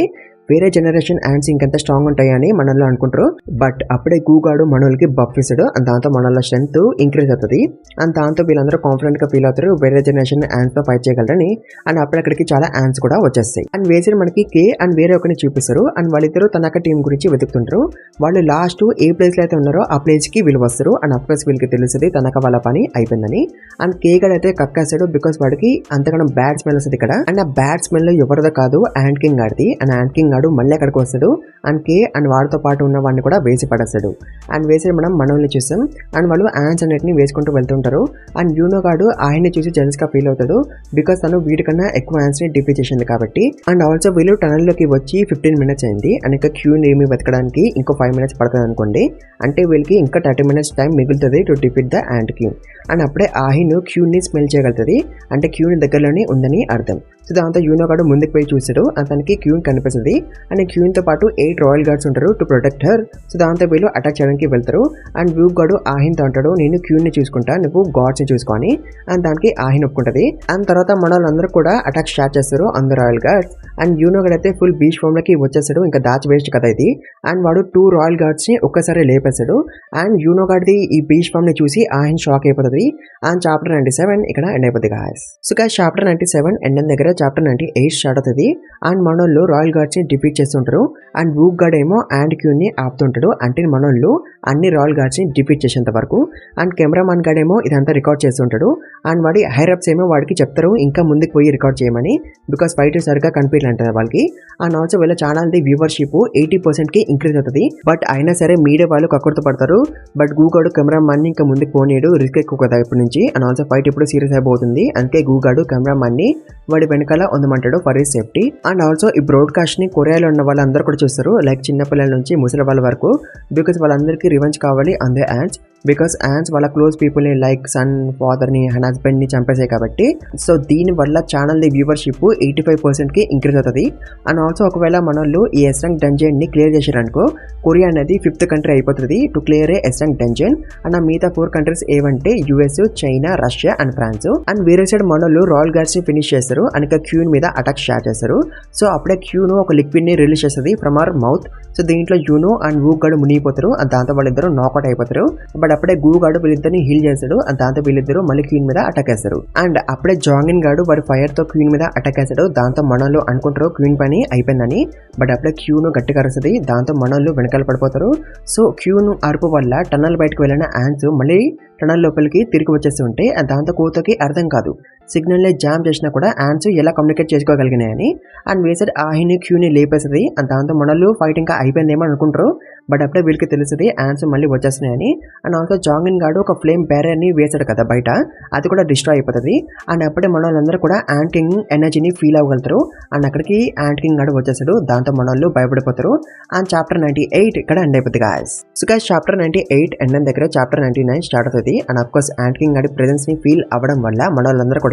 వేరే జనరేషన్ యాండ్స్ ఇంకెంత స్ట్రాంగ్ ఉంటాయని మనల్లో అనుకుంటారు. బట్ అప్పుడే గూగాడు మనోళ్ళకి బఫ్ ఇస్తాడు అండ్ దాంతో మనోళ్ళ స్ట్రెంత్ ఇంక్రీజ్ అవుతుంది అండ్ దాంతో వీళ్ళందరూ కాన్ఫిడెంట్ గా ఫీల్ అవుతారు వేరే జనరేషన్ యాండ్స్ తో ఫైట్ చేయగలరని. అండ్ అక్కడికి చాలా యాండ్స్ కూడా వచ్చేస్తాయి. అండ్ వేసర్ మనకి కే అండ్ వేరే ఒకరిని చూపిస్తారు అండ్ వాళ్ళిద్దరు తనక టీం గురించి వెతుకుతుంటారు. వాళ్ళు లాస్ట్ ఏ ప్లేస్ లో అయితే ఉన్నారో ఆ ప్లేస్ కి వీళ్ళు వస్తారు అండ్ అఫ్కోర్స్ వీళ్ళకి తెలుస్తుంది తనక వాళ్ళ పని అయిపోయిందని. అండ్ కే గడ్ అయితే కక్కేస్తాడు బికాస్ వాడికి అంతగానో బ్యాడ్ స్మెల్ వస్తుంది ఇక్కడ. అండ్ ఆ బ్యాడ్ స్మెల్ ఎవరిదో కాదు యాంట్ కింగ్ ఆడిది. అండ్ యాంట్ కింగ్ ఆడు మళ్ళీ అక్కడికి వస్తాడు అండ్ కే అండ్ వాడితో పాటు ఉన్న వాడిని కూడా వేసి పడేస్తాడు. అండ్ వేసి మనం మనల్ని చూస్తాం అండ్ వాళ్ళు యాంట్స్ అన్నిటిని వేసుకుంటూ వెళ్తుంటారు. అండ్ యూనో గాడు ఆయన్ని చూసి జెల్స్ గా ఫీల్ అవుతాడు బికాస్ తను వీటికన్నా ఎక్కువ యాంట్స్ ని డిఫీట్ చేసింది కాబట్టి. అండ్ ఆల్సో వీళ్ళు టనల్ లోకి వచ్చి 15 minutes అయింది అండ్ ఇంకా క్యూ ఏమి వెతకడానికి ఇంకో 5 minutes పడుతుంది అనుకోండి. అంటే వీళ్ళకి ఇంకా 30 minutes టైం మిగులుతుంది to defeat the ant queen. And అప్పుడే ఆహిన్ క్యూని స్మెల్ చేయగలుగుతుంది అంటే క్యూని దగ్గరలోనే ఉందని అర్థం. సో దాంతో యూనో గాడు ముందుకు పోయి చూస్తాడు అతనికి క్యూన్ కనిపిస్తుంది అండ్ క్యూన్ తో పాటు 8 రాయల్ గార్డ్స్ ఉంటారు టు ప్రొటెక్ట్ హర్. సో దాంతో వీళ్ళు అటాక్ చేయడానికి వెళ్తారు అండ్ వ్యూ గాడు ఆహిన్ తో అంటాడు నేను క్యూన్ ని చూసుకుంటా నువ్వు గాడ్స్ ని చూసుకొని. అండ్ దానికి ఆహిన్ ఒప్పుకుంటది. అండ్ తర్వాత మన వాళ్ళందరూ కూడా అటాక్ స్టార్ట్ చేస్తారు అందరు రాయల్ గార్డ్స్. అండ్ యూనో గాడు అయితే ఫుల్ బీచ్ ఫామ్ లోకి వచ్చేస్తాడు ఇంకా దాచి వేస్ట్ కదా ఇది. అండ్ వాడు 2 రాయల్ గార్డ్స్ ని ఒక్కసారి లేపేస్తాడు అండ్ యూనో గాడిది ఈ బీచ్ ఫామ్ ని చూసి ఆహిన్ షాక్ అయిపోతుంది. అండ్ చాప్టర్ 97 ఇక్కడ ఎండ్ అయిపోతుంది guys. So guys chapter 97 end దగ్గర చాప్టర్ 98 స్టార్ట్ అవుతుంది. అండ్ మనోళ్ళు రాయల్ గార్డ్స్ ని డిఫీట్ చేస్తుంటారు అండ్ వూక్ గార్డ్ ఏమో యాండ్ క్యూన్ ని ఆపుతుంటాడు అంటే మనోళ్ళు అన్ని రాయల్ గార్డ్స్ ని డిఫీట్ చేసేంత వరకు. అండ్ కెమెరామాన్ గార్డ్ ఏమో ఇదంతా రికార్డ్ చేస్తుంటాడు అండ్ వాడి హైరప్స్ ఏమో వాడికి చెప్తారు ఇంకా ముందుకు పోయి రికార్డ్ చేయమని బికాస్ ఫైట్ సరిగ్గా కనిపించలేదు వాళ్ళకి. అండ్ ఆల్సో వీళ్ళ ఛానల్ ది వ్యూవర్షిప్ 80% కి ఇంక్రీజ్ అవుతుంది. బట్ అయినా సరే మీడియా వాళ్ళు కక్కుర్త పడతారు. బట్ గూగాడు కెమెరామాన్ ని ఇంకా ముందుకు పోనీడు రిస్క్ ఎక్కువ కదా ఇప్పటి నుంచి. అండ్ ఆల్సో ఫైట్ ఇప్పుడు సీరియస్ అయిపోతుంది అందుకే గూగాడు కెమెరామాన్ ని వాడి వెనకాల ఉందమంటాడు for his safety. And also ఈ బ్రాడ్కాస్ట్ ని కొరియాలో ఉన్న వాళ్ళందరూ కూడా చూస్తారు లైక్ చిన్నపిల్లల నుంచి ముసలి వాళ్ళ వరకు బికాస్ వాళ్ళందరికీ రివెంజ్ కావాలి on the ants because ants వాళ్ళ క్లోజ్ పీపుల్ ని లైక్ సన్ ఫాదర్ ని అండ్ హస్బెండ్ ని చంపేసాయి కాబట్టి. సో దీని వల్ల ఛానల్ ది వ్యూవర్షిప్ 85% కి ఇంక్రీజ్ అవుతుంది. అండ్ ఆల్సో ఒకవేళ మనోళ్ళు ఈ ఎస్ ర్యాంక్ డంజన్ ని క్లియర్ చేసారనుకో కొరియా అనేది 5th కంట్రీ అయిపోతుంది to clear a S rank dungeon. And ఆ మిగతా 4 కంట్రీస్ ఏవంటే US China Russia and France. And వేరే సైడ్ మనోళ్ళు రాయల్ గార్డ్స్ ని ఫినిష్ చేస్తారు అండ్ క్యూన్ మీద అటాక్ స్టార్ట్ చేస్తారు. సో అప్పుడే క్యూను ఒక లిక్విడ్ ని రిలీజ్ చేస్తుంది ఫ్రమ్ అవర్ మౌత్. సో దీంట్లో యూనో అండ్ వూక్ గాడు మునిగిపోతారు దాంతో వాళ్ళిద్దరు నాక్అవుట్ అయిపోతారు. బట్ అప్పుడే గూ గాడు వీళ్ళిద్దరిని హీల్ చేస్తాడు దాంతో వీళ్ళిద్దరు మళ్ళీ క్వీన్ మీద అటాక్ చేస్తారు. అండ్ అప్పుడే జాంగిన్ గాడు వాడి ఫైర్ తో క్వీన్ మీద అటాక్ చేస్తాడు దాంతో మనోళ్ళు అనుకుంటారు క్వీన్ పని అయిపోయిందని. బట్ అప్పుడే క్యూను గట్టిగా అరుస్తుంది దాంతో మనోళ్ళు వెనకాల పడిపోతారు. సో క్యూను అరుపు వల్ల టన్నల్ బయటకు వెళ్ళిన యాంట్స్ మళ్ళీ టనల్ లోపలికి తిరిగి వచ్చేస్తుంటే దాంతో కోతకి అర్థం కాదు సిగ్నల్ ని జామ్ చేసినా కూడా యాంట్స్ ఎలా కమ్యూనికేట్ చేసుకోగలిగినాయని. అండ్ వేసెడ్ ఆహిని క్యూని లేపేస్తుంది దాంతో మనల్ని ఫైట్ ఇంకా అయిపోయిందేమో అనుకుంటారు. బట్ అప్పుడే వీళ్ళకి తెలుస్తుంది యాంట్స్ మళ్ళీ వచ్చేస్తున్నాయని. అండ్ ఆల్సో జాంగిన్ గాడు ఒక ఫ్లేమ్ బ్యారియర్ ని వేసాడు కదా బయట అది కూడా డిస్ట్రాయ్ అయిపోతుంది. అండ్ అప్పుడే మనోళ్ళందరూ కూడా యాంట్ కింగ్ ఎనర్జీని ఫీల్ అవ్వగలుగుతారు. అండ్ అక్కడికి యాంట్ కింగ్ గాడు వచ్చేసాడు దాంతో మనోళ్ళు భయపడిపోతారు. అండ్ చాప్టర్ 98 ఇక్కడ ఎండ్ అయిపోతుంది guys. So guys chapter 98 end అయిన దగ్గర చాప్టర్ 99 స్టార్ట్ అవుతుంది. And of course ant king గాడి ప్రెజెన్స్ ని ఫీల్ అవ్వడం వల్ల మనోళ్ళందరూ కూడా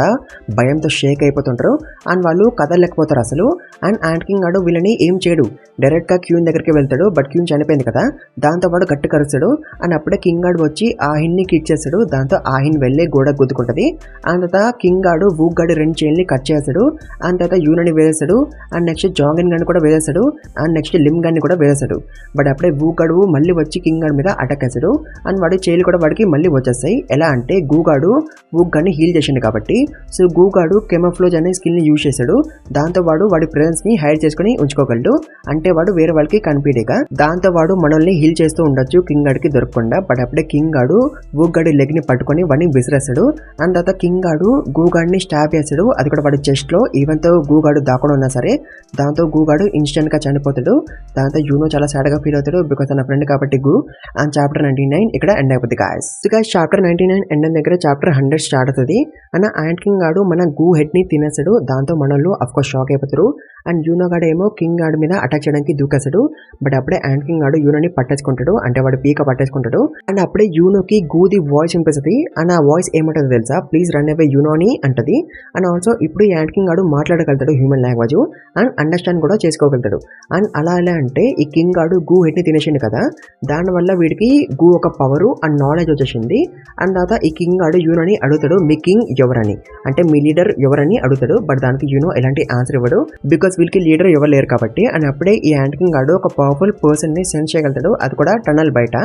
భయంతో షేక్ అయిపోతుంటారు. అండ్ వాళ్ళు కదలలేకపోతారు అసలు. అండ్ యాంట్ కింగ్ గాడు వీళ్ళని ఏం చేయడు డైరెక్ట్ గా క్యూన్ దగ్గరికి వెళ్తాడు. బట్ క్యూన్ చనిపోయింది కదా దాంతో వాడు గట్టి కరుస్తాడు. అండ్ అప్పుడే కింగ్ గాడు వచ్చి ఆహిన్ ని కిక్ చేస్తాడు దాంతో ఆహిన్ వెళ్ళి గోడ గుద్దుకుంటది. అండ్ తర్వాత కింగ్ గాడు వూక్ గాడి 2 చైన్లు కట్ చేస్తాడు. అండ్ తర్వాత యూనని వేసేస్తాడు. అండ్ నెక్స్ట్ జాంగిన్ గాడిని కూడా వేసేస్తాడు. అండ్ నెక్స్ట్ లిమ్ గాడిని కూడా వేసేస్తాడు. బట్ అప్పుడే వూక్ గాడు మళ్ళీ వచ్చి కింగ్ గాడి మీద అటాక్ చేస్తాడు. అండ్ వాడి చైన్లు కూడా వాడికి మళ్ళీ వచ్చేస్తాయి. ఎలా అంటే గూగాడు వూక్ గాడిని హీల్ చేసిండు కాబట్టి. సో గూగాడు కెమోఫ్లోజ్ అనే స్కిల్ ని యూజ్ చేశాడు దాంతో వాడు వాడి ప్రెజెన్స్ ని హైడ్ చేసుకుని ఉంచుకోగలడు. అంటే వాడు వేరే వాళ్ళకి కనిపించగా దాంతో వాడు మనల్ని హీల్ చేస్తూ ఉండొచ్చు కింగ్ గాడికి దొరకకుండా. బట్ అప్పుడే కింగ్ గాడు వూక్ గాడి లెగ్ ని పట్టుకొని వాడిని విసిరేస్తాడు. అండ్ తర్వాత కింగ్ గాడు గూగాడిని స్టాబ్ చేస్తాడు అది కూడా వాడి చెస్ట్ లో. ఈవెన్ తో గూగాడు దాకుండా ఉన్నా సరే దాంతో గూగాడు ఇన్స్టెంట్ గా చనిపోతాడు. దాంతో యూనో చాలా సాడ్ గా ఫీల్ అవుతాడు బికాస్ తన ఫ్రెండ్ కాబట్టి గూ. అండ్ చాప్టర్ 99 ఇక్కడ ఎండ్ అయిపోతుంది guys. So guys chapter 99 end అయిన దగ్గర చాప్టర్ 100 స్టార్ట్ అవుతుంది. అండ్ యాంట్ కింగ్ గాడు మన గూ హెడ్ ని తినేస్తాడు దాంతో మనల్ని అఫ్ కోర్స్ షాక్ అయిపోతారు. అండ్ యూనో గాడు ఏమో కింగ్ గాడి మీద అటాక్ చేయడానికి దూకేస్తాడు. బట్ అప్పుడే యాంట్ కింగ్ గాడు యూనోని పట్టేసుకుంటాడు అంటే వాడు పీక పట్టేసుకుంటాడు. అండ్ అప్పుడే యూనోకి గూది వాయిస్ వినిపిస్తుంది. అండ్ ఆ వాయిస్ ఏమంటుంది తెలుసా ప్లీజ్ రన్ అవే యూనో అని అంటది. అండ్ ఆల్సో ఇప్పుడు యాంట్ కింగ్ గాడు మాట్లాడగలుగుతాడు హ్యూమన్ లాంగ్వేజ్ అండ్ అండర్స్టాండ్ కూడా చేసుకోగలుగుతాడు. అండ్ అలా ఎలా అంటే ఈ కింగ్ గాడు గూ హెడ్ ని తినేసిండు కదా దానివల్ల వీడికి గూ ఒక పవర్ అండ్ నాలెడ్జ్ వచ్చేసింది. అండ్ తర్వాత ఈ కింగ్ గాడు యూనోని అడుగుతాడు మీ కింగ్ ఎవరని, అంటే మీ లీడర్ ఎవరని అడుగుతాడు. బట్ దానికి యూనో ఎలాంటి ఆన్సర్ ఇవ్వడు బికాస్ వీళ్ళకి లీడర్ ఎవరు లేరు కాబట్టి. అండ్ అప్పుడే ఈ యాంట్ కింగ్ గాడు ఒక పవర్ఫుల్ పర్సన్ ని సెన్స్ చేయగలుగుతాడు, అది కూడా టనల్ బయట.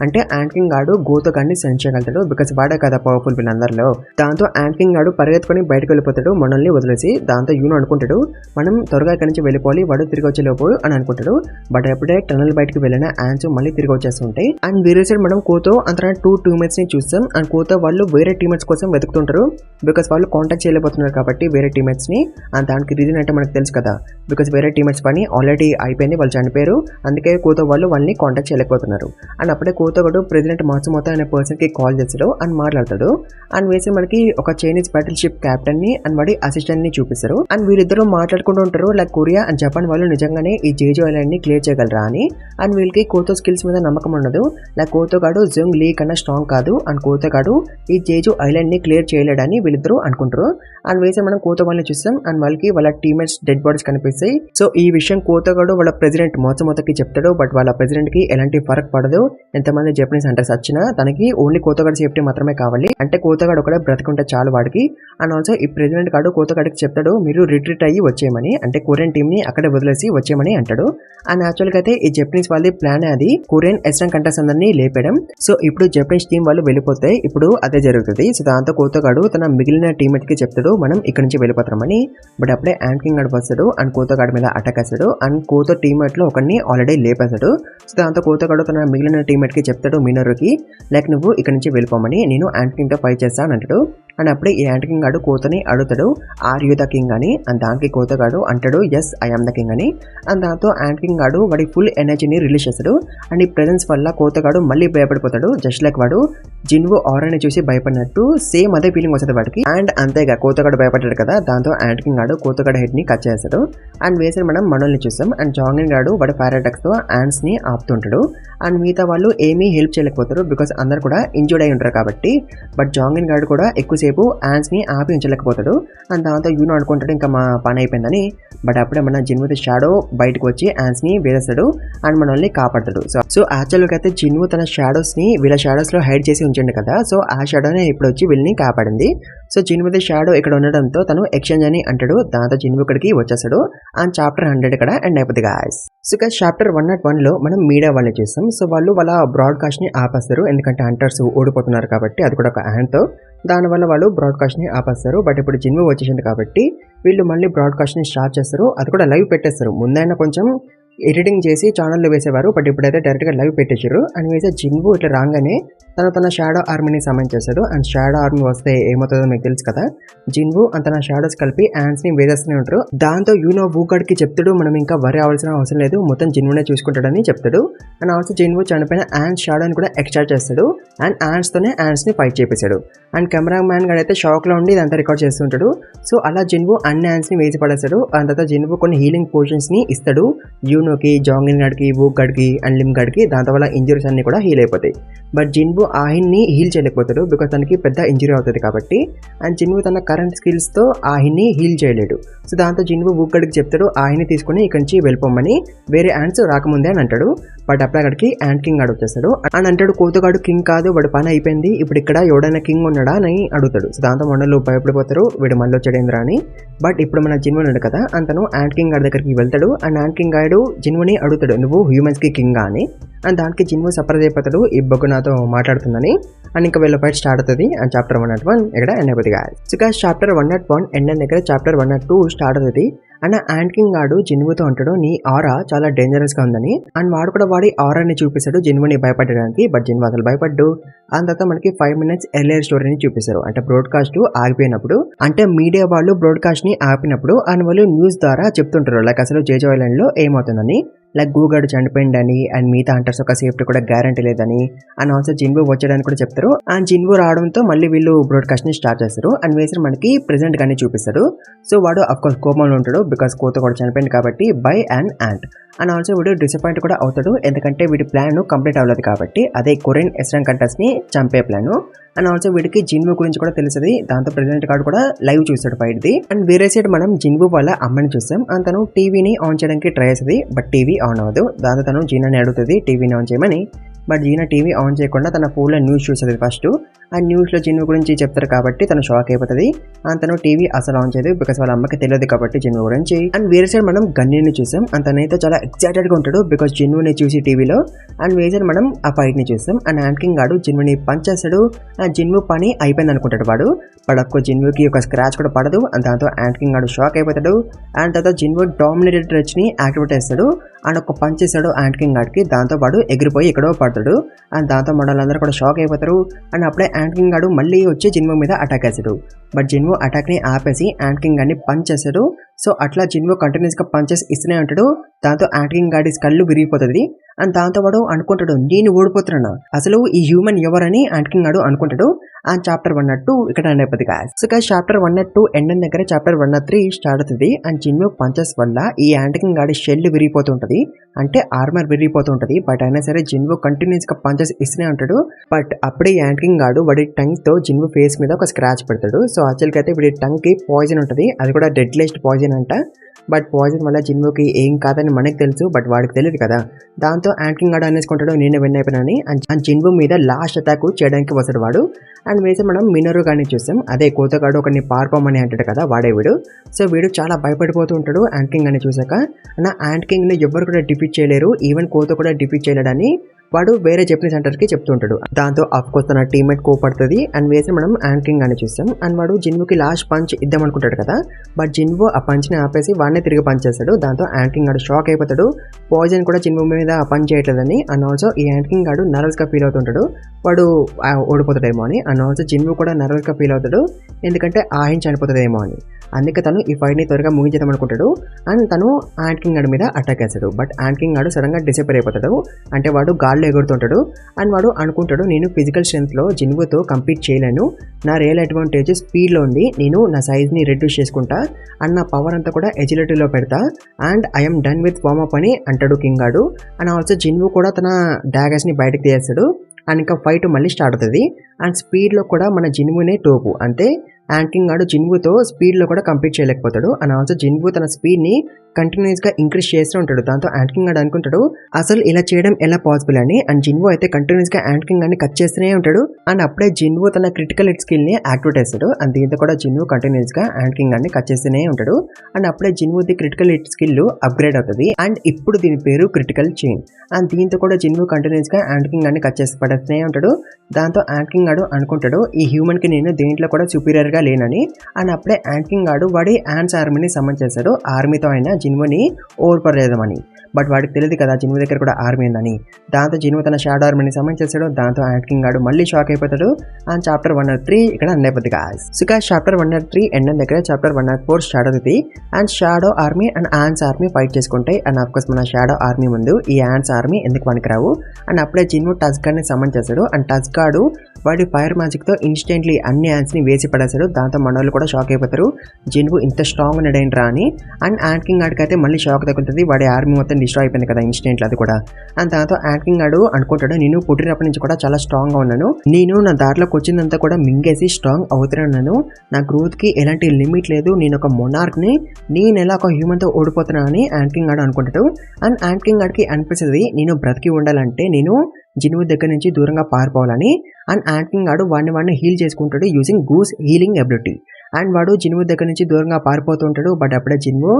అంటే యాంట్ కింగ్ గాడు గోతో గాడిని సెన్స్ చేయగలుగుతాడు బికాస్ వాడే కదా పవర్ఫుల్ వీళ్ళందరిలో. దాంతో యాంట్ కింగ్ గాడు పరిగెత్తుకొని బయటకు వెళ్ళిపోతాడు మనల్ని వదిలేసి. దాంతో యూనో అనుకుంటాడు మనం త్వరగా ఇక్కడి నుంచి వెళ్ళిపోవాలి, వాడు తిరిగి వచ్చేలోపు అని అనుకుంటాడు. బట్ ఎప్పుడే టనల్ బయటకు వెళ్ళిన యాంట్స్ మళ్ళీ తిరిగి వచ్చేస్తుంటాయి. అండ్ వేరే సైడ్ మనం కోతో అంత టూ టీమేట్స్ ని చూస్తాం. అండ్ కోతో వాళ్ళు వేరే టీమేట్స్ కోసం వెతుకుతుంటారు బికాస్ వాళ్ళు కాంటాక్ట్ చేయలేకపోతున్నారు కాబట్టి వేరే టీమేట్స్ ని. అండ్ దానికి రీజన్ అంటే మనకు తెలుసు కదా, బికాస్ వేరే టీమేట్స్ పని ఆల్రెడీ అయిపోయింది, వాళ్ళు చనిపోయారు, అందుకే కోతో వాళ్ళు వాళ్ళని కాంటాక్ట్ చేయలేకపోతున్నారు. అండ్ అప్పుడే కోతో గడు ప్రెసిడెంట్ మాత్సుమోతో అనే పర్సన్ కి కాల్ చేస్తాడు అండ్ మాట్లాడతాడు. అండ్ వేసి మనకి ఒక చైనీస్ బ్యాటిల్ షిప్ కెప్టెన్ ని అండ్ వాడి అసిస్టెంట్ ని చూపిస్తారు. అండ్ వీళ్ళిద్దరూ మాట్లాడుకుంటూ ఉంటారు లైక్ కొరియా అండ్ జపాన్ వాళ్ళు నిజంగానే ఈ జేజో ఐలాండ్ ని క్లియర్ చేయగలరా అని. అండ్ వీళ్ళకి కోతో స్కిల్స్ మీద నమ్మకం ఉండదు, లైక్ కోతో గాడు జంగ్ లీ కన్నా స్ట్రాంగ్ కాదు అండ్ కోతో గాడు ఈ జేజో ఐలాండ్ ని క్లియర్ చేయలేడని వీళ్ళిద్దరూ అనుకుంటారు. అండ్ వేసి మనం కోతో వాళ్ళని చూస్తాం అండ్ వాళ్ళకి వాళ్ళ టీమేట్స్ డెడ్ బాడీస్ కనిపిస్తాయి. సో ఈ విషయం కోతో గాడు వాళ్ళ ప్రెసిడెంట్ మాత్సుమోతోకి చెప్తాడు. బట్ వాళ్ళ ప్రెసిడెంట్ కి ఎలాంటి ఫరక్ పడదు, ఎంతమంది జపనీస్ హంటర్స్ వచ్చినా తనకి ఓన్లీ కోతో గాడి సేఫ్టీ మాత్రమే కావాలి, అంటే కోతో గాడు ఒకడే బ్రతుకుంటే చాలు వాడికి. అండ్ ఆల్సో ఈ ప్రెసిడెంట్ గాడు కోతో గాడికి చెప్తాడు మీరు రిట్రీట్ అయ్యి వచ్చేయమని, అంటే కొరియన్ టీమ్ ని అక్కడే వదిలేసి వచ్చేయమని అంటాడు. అండ్ యాక్చువల్ గా అయితే ఈ జపనీస్ వాళ్ళది ప్లాన్ అది కొరియన్ ఎస్టర్న్ కంట్రీస్ అందరినీ లేపేయడం. సో ఇప్పుడు జపనీస్ టీం వాళ్ళు వెళ్ళిపోతే ఇప్పుడు అదే జరుగుతుంది. సో దాంతో కోతో గాడు తన మిగిలిన టీమేట్ కి చెప్తాడు మనం ఇక్కడ నుంచి వెళ్ళిపోతామని. బట్ అప్పుడే యాంట్ కింగ్ గాడు వస్తాడు అండ్ కోతో గాడి మీద అటాక్ వేస్తాడు అండ్ కోతో టీమేట్ లో ఒకరిని ఆల్రెడీ లేపేస్తాడు. సో దాంతో కోతో గాడు తన మిగిలిన టీమేట్ కి చెప్తాడు మినోరుకి లైక్ నువ్వు ఇక్కడ నుంచి వెళ్ళిపోమని, నేను యాంట్ కింగ్ తో ఫైట్ చేస్తాను అంటాడు. అండ్ అప్పుడే ఈ యాంట్ కింగ్ గాడు కోతని అడుగుతాడు ఆర్ యూ ద కింగ్ అని. అండ్ దానికి కోతో గాడు అంటాడు yes I am the king అని. అండ్ దాంతో యాంట్ కింగ్ గాడు వాడి ఫుల్ ఎనర్జీని రిలీజ్ చేస్తాడు అండ్ ఈ ప్రెజెన్స్ వల్ల కోతో గాడు మళ్ళీ భయపడిపోతాడు జస్ట్ లైక్ వాడు జిన్వో ఆరాని చూసి భయపడినట్టు సేమ్ అదే ఫీలింగ్ వస్తుంది వాడికి. అండ్ అంతేగా కోతో గాడు భయపడ్డాడు కదా, దాంతో యాంట్ కింగ్ గాడు కోతో గాడు హెడ్ ని కట్ చేస్తాడు. అండ్ వేసిన మనం మనల్ని చూస్తాం అండ్ జాంగిన్ గాడు వాడి ఫైర్ అటాక్స్ తో యాంట్స్ ని ఆపుతుంటాడు. అండ్ మిగతా వాళ్ళు ఏమీ హెల్ప్ చేయలేకపోతారు బికాస్ అందరు కూడా ఇంజూర్డ్ అయి ఉంటారు కాబట్టి. బట్ జాంగిన్ గాడు కూడా ఎక్కువసేపు యాంట్స్ ని ఆపి ఉంచలేకపోతాడు. అండ్ దాంతో యూనో అనుకుంటాడు ఇంకా మా పని అయిపోయిందని. బట్ అప్పుడే మన జిన్వో షాడో బయటకు వచ్చి యాంట్స్ ని వేరేస్తాడు అండ్ మనల్ని కాపాడతాడు. సో యాక్చువల్గా అయితే జిన్వో తన షాడోస్ ని వీళ్ళ షాడోస్ లో హైడ్ చేసి ఉంచండి కదా, సో ఆ షాడోనే ఇప్పుడు వచ్చి వీళ్ళని కాపాడింది. సో జిన్వో షాడో ఇక్కడ ఉండడంతో తను ఎక్స్చేంజ్ అని అంటాడు. దాంతో జిన్వో ఇక్కడికి వచ్చేస్తాడు అండ్ చాప్టర్ 100 ఇక్కడ ఎండ్ అయిపోతుంది గాయ్స్. సో చాప్టర్ 101 లో మనం మీడియా వాళ్ళని చూస్తాం. సో వాళ్ళు వాళ్ళ బ్రాడ్కాస్ట్ ని ఆపేస్తారు ఎందుకంటే హంటర్స్ ఓడిపోతున్నారు కాబట్టి, అది కూడా ఒక హ్యాండ్ తో. దానివల్ల వాళ్ళు బ్రాడ్కాస్ట్ ని ఆపేస్తారు. బట్ ఇప్పుడు జిన్వో వచ్చేసింది కాబట్టి వీళ్ళు మళ్ళీ బ్రాడ్కాస్ట్ ని స్టార్ట్ చేస్తారు, అది కూడా లైవ్ పెట్టేస్తారు. ముందైనా కొంచెం ఎడిటింగ్ చేసి ఛానల్లో వేసేవారు, బట్ ఇప్పుడైతే డైరెక్ట్గా లైవ్ పెట్టేశారు. అని వేసే జిన్వో ఇట్లా రాగానే తన షాడో ఆర్మీని సమన్ చేశాడు. అండ్ షాడో ఆర్మీ వస్తే ఏమవుతుందో మీకు తెలుసు కదా, జిన్వో అండ్ తన షాడోస్ కలిపి యాంట్స్ ని వేసేస్తూనే ఉంటారు. దాంతో యూనో వూగాడ్కి చెప్తాడు మనం ఇంకా వరి అవ్వాల్సిన అవసరం లేదు, మొత్తం జిన్వోనే చూసుకుంటాడని చెప్తాడు. అండ్ ఆల్సో జిన్వో చనిపోయిన యాంట్స్ షాడోని కూడా ఎక్స్ట్రాక్ట్ చేస్తాడు అండ్ యాంట్స్ తోనే యాంట్స్ ని ఫైట్ చేపిస్తాడు. అండ్ కెమెరా మ్యాన్ గడ అయితే షాక్ లో ఉండి ఇదంతా రికార్డ్ చేస్తుంటాడు. సో అలా జిన్వో అన్ని యాంట్స్ ని వేసి పడేస్తాడు. అండ్ తర్వాత జిన్వో కొన్ని హీలింగ్ పోషన్స్ ని ఇస్తాడు యూనోకి, జాంగిన్ గాడికి, వూగాడ్కి అండ్ లిమ్ గాడికి. దాంతో వల్ల ఇంజరీస్ అన్ని కూడా హీల్ అయిపోతాయి. బట్ జిన్వో ఆహిన్ని హీల్ చేయలేకపోతాడు బికాస్ తనకి పెద్ద ఇంజరీ అవుతుంది కాబట్టి. అండ్ జిన్వో తన కరెంట్ స్కిల్స్ తో ఆహిన్ని హీల్ చేయలేడు. సో దాంతో జిన్వో వూగాడ్కి చెప్తాడు ఆహిన్ని తీసుకుని ఇక్కడి నుంచి వెళ్ళిపోమని, వేరే యాంట్స్ రాకముందే అని అంటాడు. బట్ అప్పుడు అక్కడికి యాంట్ కింగ్ గాడు వచ్చేస్తాడు అండ్ అంటాడు కోతగాడు కింగ్ కాదు, వాడు పని అయిపోయింది, ఇప్పుడు ఇక్కడ ఎవడైనా కింగ్ ఉన్నాడా అని అడుగుతాడు. సో దాంతో మనలు భయపడిపోతారు వీడు మళ్ళీ వచ్చాడేంద్రా అని. బట్ ఇప్పుడు మన జిన్వో ఉన్నాడు కదా, అంతను యాంట్ కింగ్ గాడి దగ్గరికి వెళ్తాడు అండ్ యాంట్ కింగ్ గాడు జిన్వోని అడుగుతాడు నువ్వు హ్యూమన్స్ కి కింగ్ అని. అండ్ దానికి జిన్వో సర్ప్రైజ్ అయిపోతాడు ఈ బొగ్గు నాతో మాట్లాడుతుందని. అండ్ ఇంకా వీళ్ళ ఫైట్ స్టార్ట్ అవుతుంది అండ్ చాప్టర్ 101 ఇక్కడ ఎండ్ అయిపోతుంది guys. So guys chapter 101 end అయిన దగ్గర చాప్టర్ 102 స్టార్ట్ అవుతుంది. అండ్ యాంట్ కింగ్ గాడు జిన్వోతో అంటాడు నీ ఆరా చాలా డేంజరస్ గా ఉందని. అండ్ వాడు కూడా వాడి ఆరాని చూపిస్తాడు జిన్వోని భయపడడానికి. బట్ జిన్వో అసలు భయపడ్డు. ఆ తర్వాత మనకి 5 minutes ఎర్లియర్ స్టోరీని చూపిస్తారు, అంటే బ్రాడ్కాస్ట్ ఆగిపోయినప్పుడు, అంటే మీడియా వాళ్ళు బ్రాడ్కాస్ట్ ని ఆపినప్పుడు అండ్ వాళ్ళు న్యూస్ ద్వారా చెప్తుంటారు లైక్ అసలు జేజో ఐలాండ్ లో ఏమవుతుందని, లైక్ గూగాడు చనిపోయిందని అండ్ మిగతా హంటర్స్ ఒక సేఫ్టీ కూడా గ్యారంటీ లేదని. అండ్ ఆల్సో జిన్వో వచ్చాడని కూడా చెప్తారు. అండ్ జిన్వో రావడంతో మళ్ళీ వీళ్ళు బ్రాడ్కాస్ట్ ని స్టార్ట్ చేస్తారు. అండ్ వేసి మనకి ప్రెసెంట్ గానే చూపిస్తాడు. సో వాడు అఫ్కోర్స్ కోపంలో ఉంటాడు బికాస్ కోత కూడా చనిపోయింది కాబట్టి by and ant. And also వీడు డిసప్పాయింట్ కూడా అవుతాడు ఎందుకంటే వీడి ప్లాన్ కంప్లీట్ అవ్వలేదు కాబట్టి, అదే కొరియన్ ఎస్టర్న్ కంట్రీస్ ని చంపే ప్లాన్. అండ్ ఆల్సో వీడికి జిన్వో గురించి కూడా తెలుస్తుంది, దాంతో ప్రెసిడెంట్ గాడు కూడా లైవ్ చూస్తాడు ఫైట్ ది. అండ్ వేరే సైడ్ మనం జిన్వో వాళ్ళ అమ్మని చూస్తాం. అండ్ తను టీవీని ఆన్ చేయడానికి ట్రై చేస్తుంది బట్ టీవీ ఆన్ అవ్వదు. దాంతో తను జీనాని అడుగుతుంది టీవీని ఆన్ చేయమని. బట్ జీనా టీవీ ఆన్ చేయకుండా తన ఫోన్లో న్యూస్ చూస్తుంది ఫస్ట్. ఆ న్యూస్లో జిన్ను గురించి చెప్తారు కాబట్టి తను షాక్ అయిపోతుంది. అండ్ తను టీవీ అసలు ఆన్ చేయదు బికాస్ వాళ్ళ అమ్మకి తెలియదు కాబట్టి జిన్ను గురించి. అండ్ వేరే సైడ్ మనం గన్నీని చూసాం. అండ్ తనైతే చాలా ఎక్సైటెడ్గా ఉంటాడు బికాస్ జిన్నుని చూసి టీవీలో. అండ్ వేరే సైడ్ మనం ఆ ఫైట్ని చూస్తాం. అండ్ హ్యాండ్ కింగ్ గాడు జిన్నుని పంచ్ చేస్తాడు. అండ్ జిన్ను పని అయిపోయింది అనుకుంటాడు వాడు. బట్ అఫ్కోర్స్ జిన్నుకి ఒక స్క్రాచ్ కూడా పడదు. అండ్ దాంతో హ్యాండ్ కింగ్ గాడు షాక్ అయిపోతాడు. అండ్ తర్వాత జిన్ను డామినేటెడ్ టచ్ని యాక్టివేట్ చేస్తాడు. అండ్ ఒక పంచ్ చేస్తాడు హ్యాండ్ కింగ్ గాడికి. దాంతో వాడు ఎగిరిపోయి ఎక్కడో పడతాడు. అండ్ దాంతో మనలందరూ కూడా షాక్ అయిపోతారు. అండ్ అప్పుడే హ్యాండ్ కింగ్ గాడు మళ్ళీ వచ్చి జిన్ము మీద అటాక్ చేస్తాడు. బట్ జిన్ము అటాక్ని ఆపేసి హ్యాండ్ కింగ్ గాడిని పంచ్ చేస్తాడు. సో అట్లా జిన్ము కంటిన్యూస్గా పంచెస్ ఇస్తూనే ఉంటాడు. దాంతో హ్యాండ్ కింగ్ గాడి స్కల్లు విరిగిపోతుంది. అండ్ దాంతో వాడు అనుకుంటాడు నేను ఓడిపోతున్నాను, అసలు ఈ హ్యూమన్ ఎవరని హ్యాండ్ కింగ్ గాడు అనుకుంటాడు. అండ్ చాప్టర్ 102 ఇక్కడ ఎండ్ అయిపోతుంది guys. So guys chapter 102 end అయిన దగ్గర చాప్టర్ 103 స్టార్ట్ అవుతుంది. అండ్ జిన్ము పంచెస్ వల్ల ఈ హ్యాండ్ కింగ్ గాడి షెల్ విరిగిపోతుంటది, అంటే ఆర్మర్ విరిగిపోతుంటది. బట్ అయినా సరే జిన్ము కంటిన్యూస్ గా పంచెస్ ఇస్తూనే ఉంటాడు. బట్ అప్పుడే హ్యాండ్ కింగ్ గాడు వాడి టంగ్ తో జిన్ము ఫేస్ మీద ఒక స్క్రాచ్ పెడతాడు. సో యాక్చువల్గా అయితే వీడి టంగ్ కి పాయిజన్ ఉంటుంది, అది కూడా డెడ్లెస్ట్ పాయిజన్ అంట. బట్ పాయిజన్ వల్ల జిన్ముకి ఏం కాదని మనకు తెలుసు, బట్ వాడికి తెలియదు కదా. దాంతో హ్యాండ్ కింగ్ గాడు అనేసుకుంటాడు నేనే విన్ అయిపోయినాని. అండ్ జిన్ము మీద లాస్ట్ అటాక్ చేయడానికి వస్తాడు వాడు. అండ్ వేసి మనం మినరు గాడిని చూస్తాం. అదే కోతగాడు ఒకరిని పారిపోమని అంటాడు కదా, వాడే వీడు. సో వీడు చాలా భయపడిపోతూ ఉంటాడు హ్యాండ్ కింగ్ అని చూసాక. నా హ్యాండ్ కింగ్ ని ఎవరు కూడా డిఫీట్ చేయలేరు, ఈవెన్ కోత కూడా డిఫీట్ చేయలేడని వాడు వేరే జపనీస్ సెంటర్కి చెప్తూ ఉంటాడు. దాంతో అఫ్కోర్స్ తన టీమ్మేట్ కోపడుతుంది. అండ్ వేసి మనం హ్యాండ్ కింగ్ అని చూస్తాం. అండ్ వాడు జిన్వుకి లాస్ట్ పంచ్ ఇద్దాం అనుకుంటాడు కదా, బట్ జిన్వు ఆ పంచ్ని ఆపేసి వాడిని తిరిగి పంచ్ చేస్తాడు. దాంతో హ్యాండ్ కింగ్ గాడు షాక్ అయిపోతాడు. పాయిజన్ కూడా జిన్వు మీద పంచ్ చేయట్లేదని. అండ్ ఆల్సో ఈ హ్యాండ్ కింగ్ గాడు నర్వస్గా ఫీల్ అవుతుంటాడు, వాడు ఓడిపోతాడేమో అని. అండ్ ఆల్సో జిన్వు కూడా నర్వస్గా ఫీల్ అవుతాడు, ఎందుకంటే ఆయన చనిపోతుందేమో అని. అందుకే తను ఈ ఫైట్ని త్వరగా ముగించేద్దాం అనుకుంటాడు. అండ్ తను హ్యాండ్ కింగ్ గాడి మీద అటాక్ చేస్తాడు. బట్ హ్యాండ్ కింగ్ గాడు సడన్గా డిసపేర్ అయిపోతాడు, అంటే వాడు గాల్లో ఎగురుతుంటాడు. అండ్ వాడు అనుకుంటాడు నేను ఫిజికల్ స్ట్రెంత్లో జిన్వుతో కంపీట్ చేయలేను, నా రియల్ అడ్వాంటేజ్ స్పీడ్లో ఉంది, నేను నా సైజ్ని రెడ్యూస్ చేసుకుంటా అండ్ నా పవర్ అంతా కూడా ఎజిలిటీలో పెడతా and I'm done with warm up అని అంటాడు కింగ్ గాడు. అండ్ ఆల్సో జిన్వు కూడా తన డాగర్స్ని బయటకు తీస్తాడు. అండ్ ఇంకా ఫైట్ మళ్ళీ స్టార్ట్ అవుతుంది. అండ్ స్పీడ్లో కూడా మన జిన్వునే తోపు, అంటే హ్యాండ్ కింగ్ గాడు జిన్వుతో స్పీడ్లో కూడా కంపీట్ చేయలేకపోతాడు. అండ్ ఆల్సో జిన్వు తన స్పీడ్ని కంటిన్యూస్గా ఇంక్రీజ్ చేస్తూ ఉంటాడు. దాంతో హ్యాండ్ కింగ్ గాడు అనుకుంటాడు అసలు ఇలా చేయడం ఎలా పాసిబుల్ అని. అండ్ జిన్వు అయితే కంటిన్యూస్గా హ్యాండ్ కింగ్ గాడిని కట్ చేస్తూనే ఉంటాడు. అండ్ అప్పుడే జిన్వు తన క్రిటికల్ హిట్ స్కిల్ని యాక్టివేట్ చేస్తాడు. అండ్ దీంతో కూడా జిన్వు కంటిన్యూస్గా హ్యాండ్ కింగ్ గాడిని కట్ చేస్తూనే ఉంటాడు. అండ్ అప్పుడే జిన్వుది క్రిటికల్ హిట్ స్కిల్ అప్గ్రేడ్ అవుతుంది. అండ్ ఇప్పుడు దీని పేరు క్రిటికల్ చైన్. అండ్ దీంతో కూడా జిన్వు కంటిన్యూస్గా హ్యాండ్ కింగ్ గాడిని కట్ చేసి పడేస్తూనే ఉంటాడు. దాంతో హ్యాండ్ కింగ్ గాడు అనుకుంటాడు ఈ హ్యూమన్కి నేను దేంట్లో కూడా సుపీరియర్గా లేనని. అండ్ అప్పుడే హ్యాండ్ కింగ్ గాడు వాడి హ్యాండ్స్ ఆర్మీని సమ్మన్ చేశాడు, ఆర్మీతో అయినా జిన్వుని ఓవర్పడలేదమని. బట్ వాడికి తెలియదు కదా జిన్వు దగ్గర కూడా ఆర్మీ ఉందని. దాంతో జిన్వు తన షాడో ఆర్మీని సమ్మన్ చేశాడు. దాంతో హ్యాండ్ కింగ్ గాడు మళ్ళీ షాక్ అయిపోతాడు. అండ్ చాప్టర్ 103 ఇక్కడ ఎండ్ అయిపోతుంది guys. So guys chapter 103 end అయిన దగ్గర చాప్టర్ 104 స్టార్ట్ అవుతుంది. And shadow army and ants army fight చేసుకుంటాయి. అండ్ ఆఫ్కోర్స్ మన షాడో ఆర్మీ ముందు ఈ యాండ్స్ ఆర్మీ ఎందుకు పనికిరావు. అండ్ అప్పుడే జిన్వు టస్గాడ్ని సమ్మన్ చేశాడు. అండ్ టస్గాడు వాడి ఫైర్ మ్యాజిక్తో ఇన్స్టెంట్లీ అన్ని యాండ్స్ని వేసి పడేశాడు. దాంతో మన వాళ్ళు కూడా షాక్ అయిపోతారు జిన్వు ఇంత స్ట్రాంగ్ ఉన్నాడేంట్రా అని. అండ్ హ్యాండ్ కింగ్ గాడికి అయితే మళ్ళీ షాక్ తగ్గుతుంది, వాడి ఆర్మీ మొత్తం డిస్ట్రాయ్ అయిపోయింది కదా ఇన్స్టెంట్లో అది కూడా. అండ్ దాంతో హ్యాండ్ కింగ్ గాడు అనుకుంటాడు నేను పుట్టినప్పటి నుంచి కూడా చాలా స్ట్రాంగ్గా ఉన్నాను, నేను నా దాంట్లోకి వచ్చిందంతా కూడా మింగేసి స్ట్రాంగ్ అవుతున్నాను, నా గ్రోత్కి ఎలాంటి లిమిట్ లేదు, నేను ఒక మొనార్క్ని, నేను ఎలా ఒక హ్యూమన్తో ఓడిపోతున్నాను అని హ్యాండ్ కింగ్ గాడు అనుకుంటాడు. అండ్ హ్యాండ్ కింగ్ గాడికి అనిపిస్తుంది నేను బ్రతికి ఉండాలంటే నేను జిన్వు దగ్గర నుంచి దూరంగా పారిపోవాలని. అండ్ హ్యాండ్ కింగ్ గాడు వాడిని హీల్ చేసుకుంటాడు using goose healing ability. And వాడు జిన్వు దగ్గర నుంచి దూరంగా పారిపోతూ ఉంటాడు. బట్ అప్పుడే జిన్వు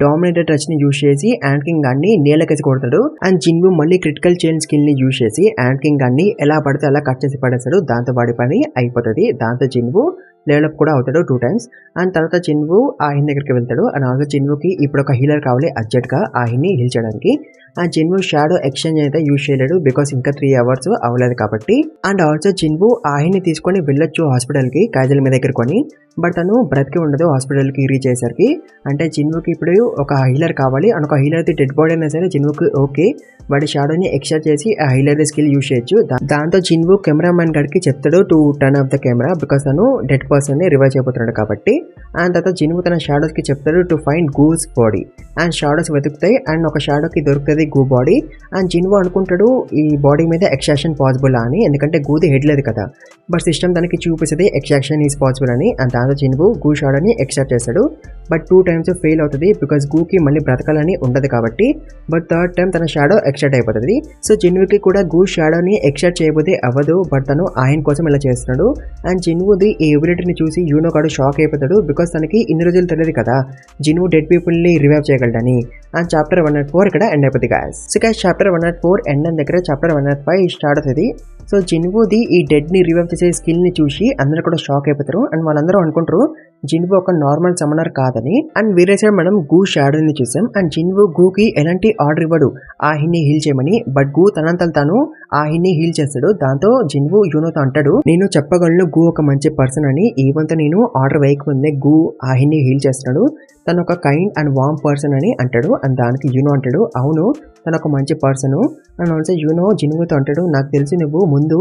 డామినేటెడ్ టచ్ని యూజ్ చేసి హ్యాండ్ కింగ్ గాడిని నేలకేసి కొడతాడు. అండ్ జిన్వు మళ్ళీ క్రిటికల్ చైన్ స్కిల్ని యూజ్ చేసి హ్యాండ్ కింగ్ గాడిని ఎలా పడితే అలా కట్ చేసి పడేస్తాడు. దాంతో వాడి పని అయిపోతుంది. దాంతో జిన్వు లెవెలప్ కూడా అవుతాడు 2 times. అండ్ తర్వాత జిన్వు ఆయన దగ్గరికి వెళ్తాడు. అండ్ ఆల్సో జిన్వుకి ఇప్పుడు ఒక హీలర్ కావాలి అర్జెంట్గా ఆయన్ని హీల్ చేయడానికి. ఆ జిన్వు షాడో ఎక్స్చేంజ్ అయితే యూజ్ చేయలేడు బికాస్ ఇంకా 3 hours అవ్వలేదు కాబట్టి. అండ్ ఆల్సో జిన్వు ఆయన్ని తీసుకొని వెళ్ళొచ్చు హాస్పిటల్కి కాజల్ మీద దగ్గరకొని, బట్ తను బ్రతికి ఉండదు హాస్పిటల్కి రీచ్ అయ్యేసరికి. అంటే జిన్వుకి ఇప్పుడు ఒక హీలర్ కావాలి. అండ్ ఒక హీలర్ది డెడ్ బాడీ అయినా సరే జిన్వుకి ఓకే, వాడి షాడోని ఎక్స్చేంజ్ చేసి ఆ హీలర్ స్కిల్ యూజ్ చేయొచ్చు. దాంతో జిన్వు కెమెరామెన్ గడికి చెప్తాడు to turn off the camera because తను డెడ్ పర్సన్ని రివైవ్ చేయబోతున్నాడు కాబట్టి. అండ్ తర్వాత జిన్వు తన షాడోస్కి చెప్తాడు to find Goo's body. And shadows వెతుకుతాయి అండ్ ఒక షాడోకి దొరుకుతుంది గూ బాడీ. అండ్ జిన్వు అనుకుంటాడు ఈ బాడీ మీద ఎక్స్ట్రాక్షన్ పాసిబుల్ అని, ఎందుకంటే గూది హెడ్ లేదు కదా. బట్ సిస్టమ్ దానికి చూపిస్తుంది ఎక్స్ట్రాక్షన్ ఈజ్ పాసిబుల్ అని. అండ్ దాంతో జిన్వు గూ షాడోని ఎక్స్ట్రాక్ట్ చేస్తాడు. బట్ 2 times ఫెయిల్ అవుతుంది బికాస్ గూకి మళ్ళీ బ్రతకాలని ఉండదు కాబట్టి. బట్ 3rd time తన షాడో ఎక్స్ట్రాక్ట్ అయిపోతుంది. సో జిన్వుకి కూడా గూ షాడోని ఎక్స్ట్రాక్ట్ చేయబోతే అవ్వదు, బట్ తను ఆయన కోసం ఇలా చేస్తున్నాడు. అండ్ జిన్వుది ఈ ఎబిలిటీని చూసి యూనో గాడు షాక్ అయిపోతాడు బికాస్ తనకి ఇన్ని రోజులు తెలియదు కదా జిన్వు డెడ్ పీపుల్ని రివైవ్ చేయగలడని. అండ్ చాప్టర్ 104 ఇక్కడ ఎండ్ అయిపోతుంది guys. So guys chapter 104 end అయిన దగ్గర చాప్టర్ 105 స్టార్ట్ అవుతుంది. సో జిన్వుది ఈ డెడ్ని రివైవ్ చేసే స్కిల్ని చూసి అందరూ కూడా షాక్ అయిపోతారు. అండ్ వాళ్ళందరూ అనుకుంటారు జిన్వు ఒక నార్మల్ సమనర్ కాదని. అండ్ వేరే సైడ్ మనం గూ షాడోని చూసాం. అండ్ జిన్వు గూకి ఎలాంటి ఆర్డర్ ఇవ్వడు ఆహిని హీల్ చేయమని, బట్ గూ తనంతలు తాను ఆహిని హీల్ చేస్తాడు. దాంతో జిన్వు యూనోతో అంటాడు నేను చెప్పగలను గూ ఒక మంచి పర్సన్ అని. ఈవంతా నేను ఆర్డర్ వేయకముందే గూ ఆహిని హీల్ చేస్తున్నాడు, తను ఒక కైండ్ అండ్ వార్మ్ పర్సన్ అని అంటాడు. అండ్ దానికి యూనో అంటాడు అవును తను ఒక మంచి పర్సన్. అండ్ ఆల్సో యూనో జిన్వుతో అంటాడు నాకు తెలిసి నువ్వు ముందు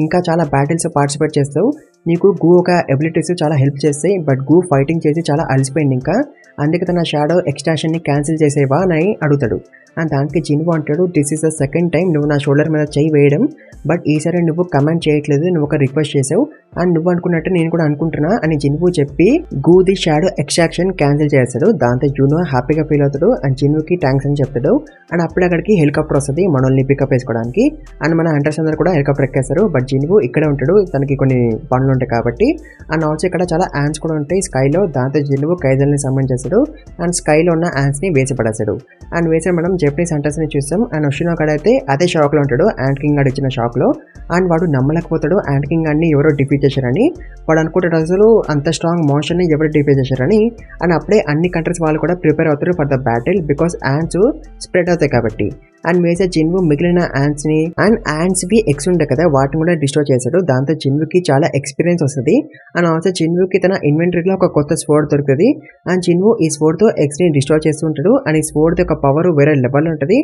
ఇంకా చాలా బ్యాటిల్స్ పార్టిసిపేట్ చేస్తావు, నీకు గూ ఒక ఎబిలిటీస్ చాలా హెల్ప్ చేస్తాయి, బట్ గూ ఫైటింగ్ చేసి చాలా అలసిపోయింది ఇంకా, అందుకే తన షాడో ఎక్స్ట్రాక్షన్ని క్యాన్సిల్ చేసేవా అని అడుగుతాడు. అండ్ దానికి జిన్వు అంటాడు this is the second time నువ్వు నా షోల్డర్ మీద చేయి వేయడం, బట్ ఈసారి నువ్వు కమెంట్ చేయట్లేదు, నువ్వు ఒక రిక్వెస్ట్ చేసావు అండ్ నువ్వు అనుకున్నట్టు నేను కూడా అనుకుంటున్నా అని జిన్వు చెప్పి గూది షాడో ఎక్స్ట్రాక్షన్ క్యాన్సిల్ చేస్తాడు. దాంతో యూనో హ్యాపీగా ఫీల్ అవుతాడు అండ్ జిన్వుకి థ్యాంక్స్ అని చెప్తాడు. అండ్ అప్పుడు అక్కడికి హెలికాప్టర్ వస్తుంది మనల్ని పికప్ వేసుకోవడానికి. అండ్ మన హంటర్స్ అందరూ కూడా హెలికాప్టర్ ఎక్కేస్తారు, బట్ జిన్వు ఇక్కడే ఉంటాడు, తనకి కొన్ని పనులు ఉంటాయి కాబట్టి. అండ్ ఆల్సో ఇక్కడ చాలా యాండ్స్ కూడా ఉంటాయి స్కైలో. దాంతో జిన్వు కైజల్ని సమ్మన్ చేస్తాడు అండ్ స్కైలో ఉన్న యాండ్స్ని వేసి పడేస్తాడు. అండ్ వేసి మనం జపనీస్ హంటర్స్ని చూస్తాం. అండ్ ఒషినో కాడ అయితే అదే షాక్లో ఉంటాడు యాంట్ కింగ్ గాడు ఇచ్చిన షాక్లో. అండ్ వాడు నమ్మలేకపోతాడు యాంట్ కింగ్ గాడిని ఎవరో డిఫీట్ చేశారని. వాడు అనుకుంటాడు అసలు అంత స్ట్రాంగ్ మోషన్ని ఎవరు డిఫీట్ చేశారని. అండ్ అప్పుడే అన్ని కంట్రీస్ వాళ్ళు కూడా ప్రిపేర్ అవుతారు for the battle because ants spread అవుతాయి కాబట్టి. అండ్ వేసే జిన్వు మిగిలిన యాంట్స్ని అండ్ యాంట్స్వి ఎక్స్ ఉంటాయి కదా వాటిని కూడా డిస్ట్రాయ్ చేశాడు. దాంతో జిన్వుకి చాలా ఎక్స్పీరియన్స్ వస్తుంది. అండ్ ఆల్సో జిన్వుకి తన ఇన్వెంటరీలో ఒక కొత్త స్వోర్డ్ దొరుకుతుంది. అండ్ జిన్వు ఈ స్వోర్డ్తో ఎక్స్ని డిస్ట్రాయ్ చేస్తూ ఉంటాడు. అండ్ ఈ స్వోర్డ్ యొక్క పవర్ వేరే లెవెల్ ఉంటుంది.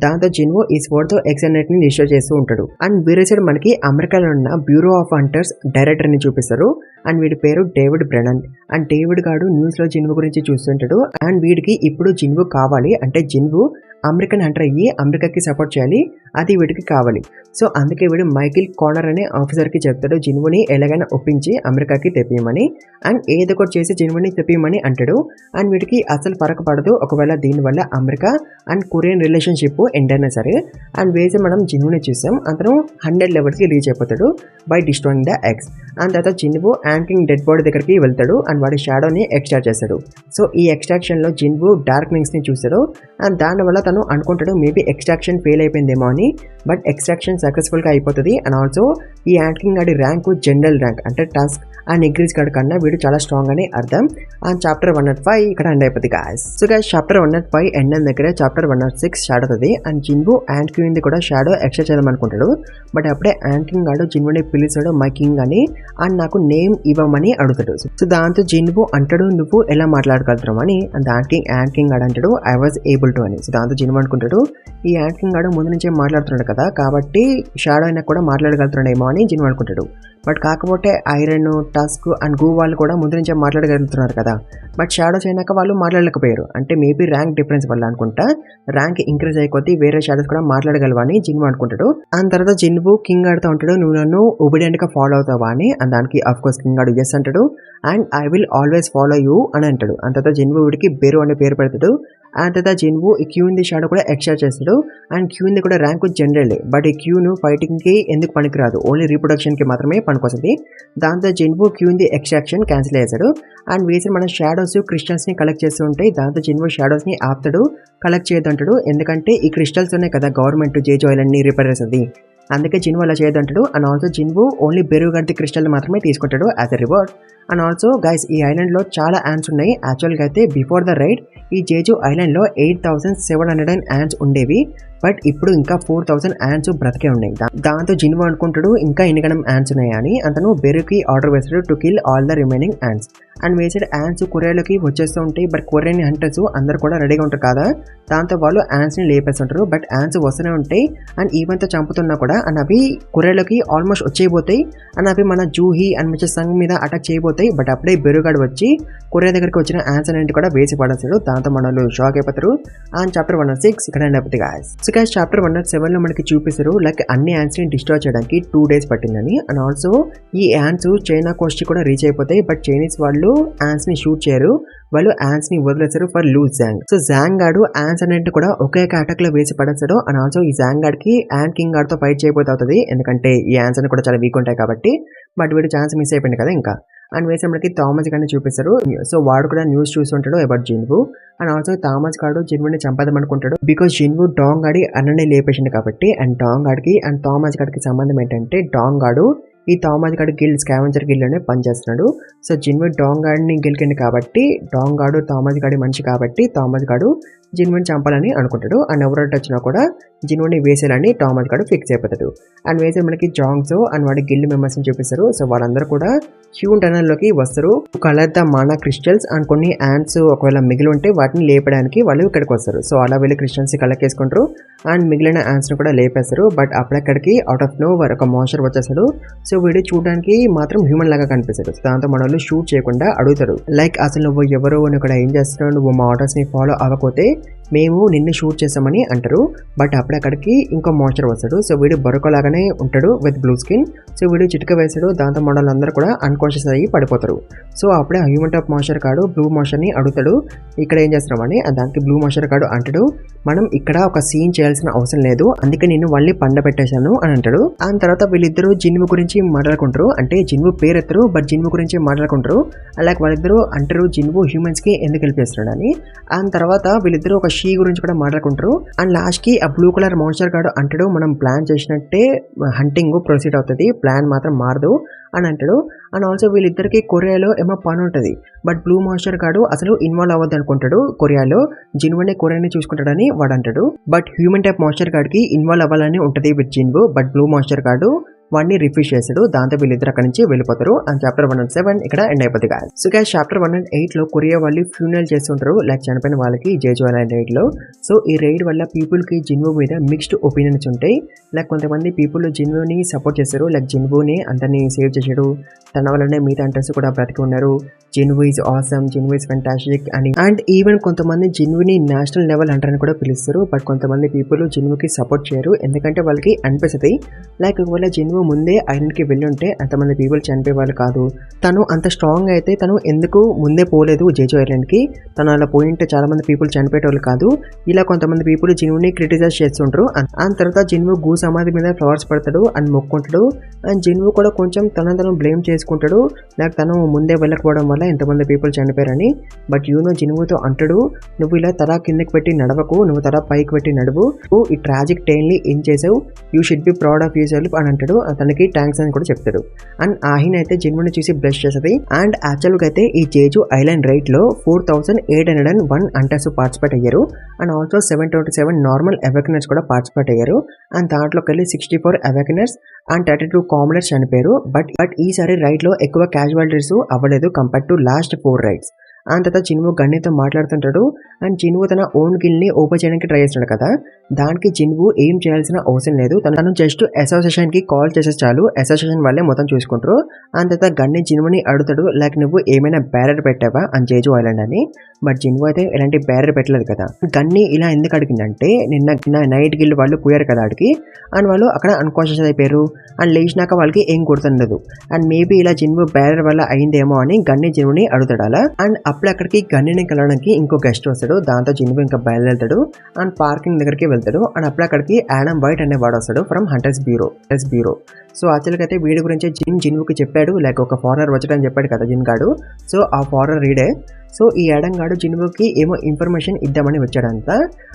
దాంతో జిన్వు ఈ స్వోర్డ్తో ఎక్స్ అన్నిటిని డిస్ట్రాయ్ చేస్తూ ఉంటాడు. అండ్ వేరే సైడ్ మనకి అమెరికాలో ఉన్న బ్యూరో ఆఫ్ హంటర్స్ డైరెక్టర్ని చూపిస్తారు. అండ్ వీడి పేరు డేవిడ్ బ్రెనన్. అండ్ డేవిడ్ గాడు న్యూస్లో జిన్వు గురించి చూస్తుంటాడు. అండ్ వీడికి ఇప్పుడు జిన్వు కావాలి, అంటే జిన్వు అమెరికన్ హంటర్ అయ్యి అమెరికాకి సపోర్ట్ చేయాలి, అది వీడికి కావాలి. సో అందుకే వీడు మైకిల్ కార్నర్ అనే ఆఫీసర్కి చెప్తాడు జిన్వుని ఎలాగైనా ఒప్పించి అమెరికాకి తెప్పియమని. అండ్ ఏదో ఒకటి చేసి జిన్వుని తెప్పియమని అంటాడు. అండ్ వీడికి అసలు ఫరక పడదు ఒకవేళ దీనివల్ల America and Korean relationship end అయినా సరే. అండ్ వేసి మనం జిన్వుని చూసాం, అతను 100 లెవెల్కి రీచ్ అయిపోతాడు by destroying the eggs. And తర్వాత Jinwoo ant king dead body దగ్గరికి వెళ్తాడు అండ్ వాడి షాడోని ఎక్స్ట్రాక్ట్ చేస్తాడు. సో ఈ ఎక్స్ట్రాక్షన్లో జిన్వు డార్క్ వింగ్స్ని చూస్తాడు. అండ్ దానివల్ల తను అనుకుంటాడు మేబీ ఎక్స్ట్రాక్షన్ ఫెయిల్ అయిపోయిందేమో అని, బట్ ఎక్స్ట్రాక్షన్ సక్సెస్ఫుల్గా అయిపోతుంది. అండ్ ఆల్సో ఈ యాంట్ కింగ్ గాడి ర్యాంకు జనరల్ ర్యాంక్, అంటే టస్క్ అండ్ నెగ్రీస్ గాడి కన్నా వీడు చాలా స్ట్రాంగ్ అని అర్థం. అండ్ చాప్టర్ 105 ఇక్కడ ఎండ్ అయిపోతుంది guys. So guys chapter 105 end అయిన దగ్గర చాప్టర్ 106 స్టార్ట్ అవుతుంది. అండ్ జిన్వు యాంట్ కింగ్ కూడా షాడో ఎక్స్ట్రా చేద్దామనుకుంటాడు. బట్ అప్పుడే యాంట్ కింగ్ గాడు జిన్వుని పిలుస్తాడు మై కింగ్ అని, అండ్ నాకు నేమ్ ఇవ్వమని అడుగుతాడు. సో దాంతో జిన్వు అంటాడు నువ్వు ఎలా మాట్లాడగలుగుతావు అని. అండ్ దానికి యాంట్ కింగ్ గాడు అంటాడు ఐ వాజ్ ఏబుల్ టు అని. సో దాంతో జిన్వు అనుకుంటాడు ఈ యాంట్ కింగ్ గాడు ముందు నుంచే మాట్లాడుతున్నాడు కదా కాబట్టి షాడో అయినా కూడా మాట్లాడగలుగుతున్నాడేమో అని జిన్వు అనుకుంటాడు. బట్ కాకపోతే ఐరన్ టస్క్ అండ్ గూ వాళ్ళు కూడా ముందు నుంచే మాట్లాడగలుగుతున్నారు కదా, బట్ షాడోస్ అయినాక వాళ్ళు మాట్లాడలేకపోయారు, అంటే మేబీ ర్యాంక్ డిఫరెన్స్ వల్ల అనుకుంటా. ర్యాంక్ ఇంక్రీజ్ అయిపోతే వేరే షాడోస్ కూడా మాట్లాడగలవని జిన్వు అనుకుంటాడు. అండ్ తర్వాత జిన్వు కింగ్ ఆడుతూ ఉంటాడు నువ్వు నన్ను ఒబిడియంట్గా ఫాలో అవుతావా అని. అండ్ దానికి ఆఫ్ కోర్స్ కింగ్ ఆడు ఎస్ అంటాడు and I will always follow you అని అంటాడు. అండ్ తర్వాత జిన్వు వీడికి బెరు అనే పేరు పెడతాడు. అండ్ తర్వాత జిన్వు ఈ క్యూని షాడో కూడా ఎక్స్ట్రా చేస్తాడు. అండ్ క్యూని కూడా ర్యాంక్ జనరల్, బట్ ఈ క్యూను ఫైటింగ్కి ఎందుకు పనికిరాదు, ఓన్లీ రీప్రొడక్షన్కి మాత్రమే పనికొస్తుంది. దాంతో జిన్వు క్యూని ఎక్స్ట్రాక్షన్ క్యాన్సిల్ చేశాడు. అండ్ వేసి మన షాడోస్ క్రిస్టల్స్ని కలెక్ట్ చేస్తూ ఉంటాయి. దాంతో జిన్వు షాడోస్ని ఆపుతాడు, కలెక్ట్ చేయొద్దంటాడు, ఎందుకంటే ఈ క్రిస్టల్స్ ఉన్నాయి కదా గవర్నమెంట్ జేజో ఐలాండ్ని రిపేర్ చేస్తుంది, అందుకే జిన్వు అలా చేయొద్దంటాడు. అండ్ ఆల్సో జిన్వు ఓన్లీ బెరువు గడ్డి క్రిస్టల్ మాత్రమే తీసుకుంటాడు as a reward. And also guys ఈ ఐలాండ్లో చాలా యాండ్స్ ఉన్నాయి. యాక్చువల్గా అయితే బిఫోర్ ద రైడ్ ఈ జేజు ఐలాండ్లో 8700 యాండ్స్ ఉండేవి, బట్ ఇప్పుడు ఇంకా 4000 యాండ్స్ బ్రతికే ఉన్నాయి. దాంతో జిన్వో అనుకుంటాడు ఇంకా ఎన్నికనం యాండ్స్ ఉన్నాయా అని. అతను బెరుకి ఆర్డర్ వేస్తాడు to kill all the remaining ants. And వేసాడు యాండ్స్ కొరియాలోకి వచ్చేస్తూ ఉంటాయి. బట్ కొరియన్ హంటర్స్ అందరు కూడా రెడీగా ఉంటారు కదా, దాంతో వాళ్ళు యాండ్స్ ని లేపేస్తుంటారు. బట్ యాండ్స్ వస్తూనే ఉంటాయి అండ్ ఈవెంట్ చంపుతున్నా కూడా అండ్ అవి కొరియాలోకి ఆల్మోస్ట్ వచ్చేయబోతాయి. అండ్ అవి మన జూహీ అండ్ మిచెస్ సంగ్ మీద అటాక్ చేయబోతాయి. బట్ అప్పుడే బెరుగాడు వచ్చి కొరియా దగ్గరికి వచ్చిన యాండ్స్ అన్నింటి కూడా వేసి పడేస్తాడు. దాంతో మనలో షాక్ అయిపోతారు. అండ్ చాప్టర్ 106 ఇక్కడ ఎండ్ అయిపోతుంది గాయ్స్. సో గైస్ చాప్టర్ 107 లో మనకి చూపిస్తారు లైక్ అన్ని యాండ్స్ ని డిస్ట్రాయ్ చేయడానికి 2 days పట్టిందని. అండ్ ఆల్సో ఈ యాండ్స్ చైనా కోస్ట్ కూడా రీచ్ అయిపోతాయి. బట్ చైనీస్ వాళ్ళు యాండ్స్ ని షూట్ చేయరు, వాళ్ళు యాండ్స్ ని వదిలేస్తారు ఫర్ లూ జాంగ్. సో జాంగ్ గాడు యాండ్స్ అన్నింటి కూడా ఒకే అటాక్ లో వేసి పడేస్తాడు. అండ్ ఆల్సో ఈ జాంగ్ గాడికి యాండ్ కింగ్ గాడితో ఫైట్ చేయబోతే అవుతుంది, ఎందుకంటే ఈ యాండ్స్ అన్ని కూడా చాలా వీక్ ఉంటాయి కాబట్టి. బట్ వీడు ఛాన్స్ మిస్ అయిపోయింది కదా ఇంకా. అండ్ వేసే మనకి థామస్ గారిని చూపిస్తారు. సో వాడు కూడా న్యూస్ చూస్తుంటాడు about Jinwoo. And also Thomas గాడు జిన్వుని చంపదాం అనుకుంటాడు బికాస్ జిన్వు డాంగ్ గాడి అన్ననే లేపేసింది కాబట్టి. అండ్ డాంగ్ గాడికి అండ్ థామస్ గాడికి సంబంధం ఏంటంటే డాంగ్ గాడు ఈ థామస్ గాడు గిల్డ్ స్కావెంజర్ గిల్డ్ అనే పనిచేస్తున్నాడు. సో జిన్వు డాంగ్ గాడిని గెలికింది కాబట్టి డాంగ్ గాడు థామస్ గాడి మనిషి కాబట్టి థామస్ గాడు జిన్వుని చంపాలని అనుకుంటాడు. అండ్ ఎవరైతే వచ్చినా కూడా జిన్వుని వేసేయాలని థామస్ గాడు ఫిక్స్ అయిపోతాడు. అండ్ వేసే మనకి జాంగ్స్ అండ్ వాడి గిల్డ్ మెంబర్స్ ని చూపిస్తారు. సో వాళ్ళందరూ కూడా హ్యూన్ టనల్ లోకి వస్తారు. Colour the Mana crystals and కొన్ని యాండ్స్ ఒకవేళ మిగిలి ఉంటే వాటిని లేపడానికి వాళ్ళు ఇక్కడికి వస్తారు. సో అలా వెళ్ళి క్రిస్టల్స్ కలెక్ట్ చేసుకుంటారు అండ్ మిగిలిన యాండ్స్ ని కూడా లేపేస్తారు. బట్ అప్పుడక్కడికి అవుట్ ఆఫ్ నో వర్ ఒక మాన్స్టర్ వచ్చేస్తాడు. సో వీడు చూడడానికి మాత్రం హ్యూమన్ లాగా కనిపిస్తాడు. దాంతో మన వాళ్ళు షూట్ చేయకుండా అడుగుతాడు లైక్ అసలు నువ్వు ఎవరు, నువ్వు ఇక్కడ ఏం చేస్తున్నావు, నువ్వు మా ఆర్డర్స్ ని ఫాలో అవ్వకపోతే మేము నిన్ను షూట్ చేస్తామని అంటారు. బట్ అక్కడికి ఇంకో మాన్స్టర్ వస్తాడు. సో వీడు బొరక లాగానే ఉంటాడు విత్ బ్లూ స్కిన్. సో వీడు చిటిక వేస్తాడు. దాంతో మోడల్ అందరూ కూడా అన్కాన్షియస్ అయ్యి పడిపోతారు. సో అప్పుడే హ్యూమన్ టాప్ మాన్స్టర్ కాడు బ్లూ మాన్స్టర్ ని అడుగుతాడు ఇక్కడ ఏం చేస్తున్నామని. దానికి బ్లూ మాన్స్టర్ కాడు అంటాడు మనం ఇక్కడ ఒక సీన్ చేయాల్సిన అవసరం లేదు, అందుకే నేను వాళ్ళని పండ పెట్టేశాను అని అంటాడు. ఆ తర్వాత వీళ్ళిద్దరూ జిన్వు గురించి మాట్లాడుకుంటారు. అంటే జిన్వు పేరు ఎత్తరు బట్ జిన్వు గురించి మాట్లాడుకుంటారు. అలాగే వాళ్ళిద్దరూ అంటారు జిన్వు హ్యూమన్స్ కి ఎందుకు వెళ్ళిపోతున్నాడు అని. ఆ తర్వాత వీళ్ళిద్దరూ ఒక షీ గురించి కూడా మాట్లాడుకుంటారు. అండ్ లాస్ట్ కి ఆ బ్లూ కలర్ మాన్స్టర్ గాడు అంటాడు మనం ప్లాన్ చేసినట్టే హంటింగ్ ప్రొసీడ్ అవుతుంది, ప్లాన్ మాత్రం మారదు అని అంటాడు. అండ్ ఆల్సో వీళ్ళిద్దరికి కొరియాలో ఏమో పని ఉంటుంది. బట్ బ్లూ మాస్టర్ గాడు అసలు ఇన్వాల్వ్ అవ్వద్దు అనుకుంటాడు కొరియాలో, జిన్వునే కొరియాని చూసుకుంటాడని వాడు అంటాడు. బట్ హ్యూమన్ టైప్ మాస్టర్ గాడికి ఇన్వాల్వ్ అవ్వాలని ఉంటుంది with Jinwoo. But blue master గాడు వాడిని రిఫ్యూజ్ చేస్తాడు. దాంతో వీళ్ళిద్దరు అక్కడి నుంచి వెళ్ళిపోతారు. అండ్ చాప్టర్ 107 ఇక్కడ ఎండ్ అయిపోతుంది గాయ్స్. సో గైస్ చాప్టర్ 108 లో కొరియా వాళ్ళు ఫ్యూనరల్ చేస్తుంటారు లైక్ చనిపోయిన వాళ్ళకి జేజు ఐలాండ్ రైడ్ లో. సో ఈ రైడ్ వల్ల పీపుల్ కి జిన్వు మీద మిక్స్డ్ ఒపీనియన్స్ ఉంటాయి. లైక్ కొంతమంది పీపుల్ జిన్వుని సపోర్ట్ చేస్తారు, లైక్ జిన్వుని అందరినీ సేవ్ చేసాడు, తన వల్లనే మిగతా అంటర్స్ కూడా బ్రతికి ఉన్నారు, Jinwoo is awesome, Jinwoo is fantastic అని. అండ్ ఈవెన్ కొంతమంది జిన్వుని నేషనల్ లెవెల్ హంటర్ అని కూడా పిలుస్తారు. బట్ కొంతమంది పీపుల్ జిన్వుకి సపోర్ట్ చేయరు, ఎందుకంటే వాళ్ళకి అనిపిస్తుంది లైక్ ఒకవేళ జిన్వు ముందే ఐలాండ్ కి వెళ్ళి ఉంటే అంతమంది పీపుల్ చనిపోయే వాళ్ళు కాదు, తను అంత స్ట్రాంగ్ అయితే తను ఎందుకు ముందే పోలేదు జేజు ఐలాండ్ కి, తను అలా పోయింటే చాలా మంది పీపుల్ చనిపోయేవాళ్ళు కాదు. ఇలా కొంతమంది పీపుల్ జిన్వుని క్రిటిసైజ్ చేస్తుంటారు. అండ్ తర్వాత జిన్వు గూ సమాధి మీద ఫ్లవర్స్ పడతాడు అండ్ మొక్కుంటాడు. అండ్ జిన్వు కూడా కొంచెం తను బ్లేమ్ చేసుకుంటాడు లైక్ తను ముందే వెళ్ళకపోవడం వల్ల ఎంతమంది పీపుల్ చనిపోయారని. బట్ యూనో జిన్వుతో అంటాడు నువ్వు ఇలా తల కిందకి పెట్టి నడవకు, నువ్వు తల పైకి పెట్టి నడువు, ఈ ట్రాజిక్ టైన్ ని ఏం చేసావు, you should be proud of yourself అని అంటాడు. తనకి థ్యాంక్స్ అని కూడా చెప్తాడు. అండ్ ఆహిన్ అయితే జిన్వుని చూసి బ్లెస్ చేస్తుంది. అండ్ యాక్చువల్ గా అయితే ఈ జేజు ఐలాండ్ రైడ్ లో 4801 అంటర్స్ పార్టిసిపేట్ అయ్యారు. అండ్ ఆల్సో 727 నార్మల్ అవేకనర్స్ కూడా పార్టిసిపేట్ అయ్యారు. అండ్ దాంట్లోకి వెళ్ళి 64 అవేకనర్స్ అండ్ 32 కామనర్స్ చనిపోయారు. బట్ ఈసారి రైడ్ లో ఎక్కువ క్యాజువాలిటీస్ అవ్వలేదు compare to last 4 rides. And తర్వాత జిన్వు గన్నితో మాట్లాడుతుంటాడు. అండ్ జిన్వు తన ఓన్ గిల్ ని ఓపెన్ చేయడానికి ట్రై చేస్తున్నాడు కదా, దానికి జిన్వు ఏం చేయాల్సిన అవసరం లేదు, తను జస్ట్ అసోసియేషన్ కి కాల్ చేసే చాలు, అసోసియేషన్ వాళ్ళే మొత్తం చూసుకుంటారు. అండ్ తర్వాత గన్ని జిన్వుని అడుగుతాడు లైక్ నువ్వు ఏమైనా బ్యారర్ పెట్టావా అని జేజు ఐలాండ్ అని. బట్ జిన్వు అయితే ఎలాంటి బ్యారర్ పెట్టలేదు కదా. గన్ని ఇలా ఎందుకు అడిగిందంటే నిన్న నైట్ గిల్డ్ వాళ్ళు పోయారు కదా అడిగి, అండ్ వాళ్ళు అక్కడ అన్కాన్షియస్ అయిపోయారు. అండ్ లేచినాక వాళ్ళకి ఏం గుర్తుండదు. అండ్ మేబీ ఇలా జిన్వు బ్యారర్ వల్ల అయిందేమో అని గన్ని జిన్వుని అడుగుతాడు అలా. అండ్ అప్పుడు అక్కడికి గన్నిని కలవడానికి ఇంకో గెస్ట్ వస్తాడు. దాంతో జిన్వు ఇంకా బయలుదేరుతాడు అండ్ పార్కింగ్ దగ్గరికి వెళ్తాడు. అండ్ అప్పుడు అక్కడికి యాడమ్ వైట్ అనే వాడు వస్తాడు ఫ్రమ్ హంటర్స్ బ్యూరో. సో యాక్చువల్గా అయితే వీడి గురించి జిన్వుకి చెప్పాడు, లైక్ ఒక ఫారెనర్ వచ్చాడని చెప్పాడు కదా జిన్ గాడు. సో ఆ ఫారెనర్ రీడే. సో ఈ యాడమ్ గాడు జిన్వుకి ఏమో ఇన్ఫర్మేషన్ ఇద్దామని వచ్చాడంట.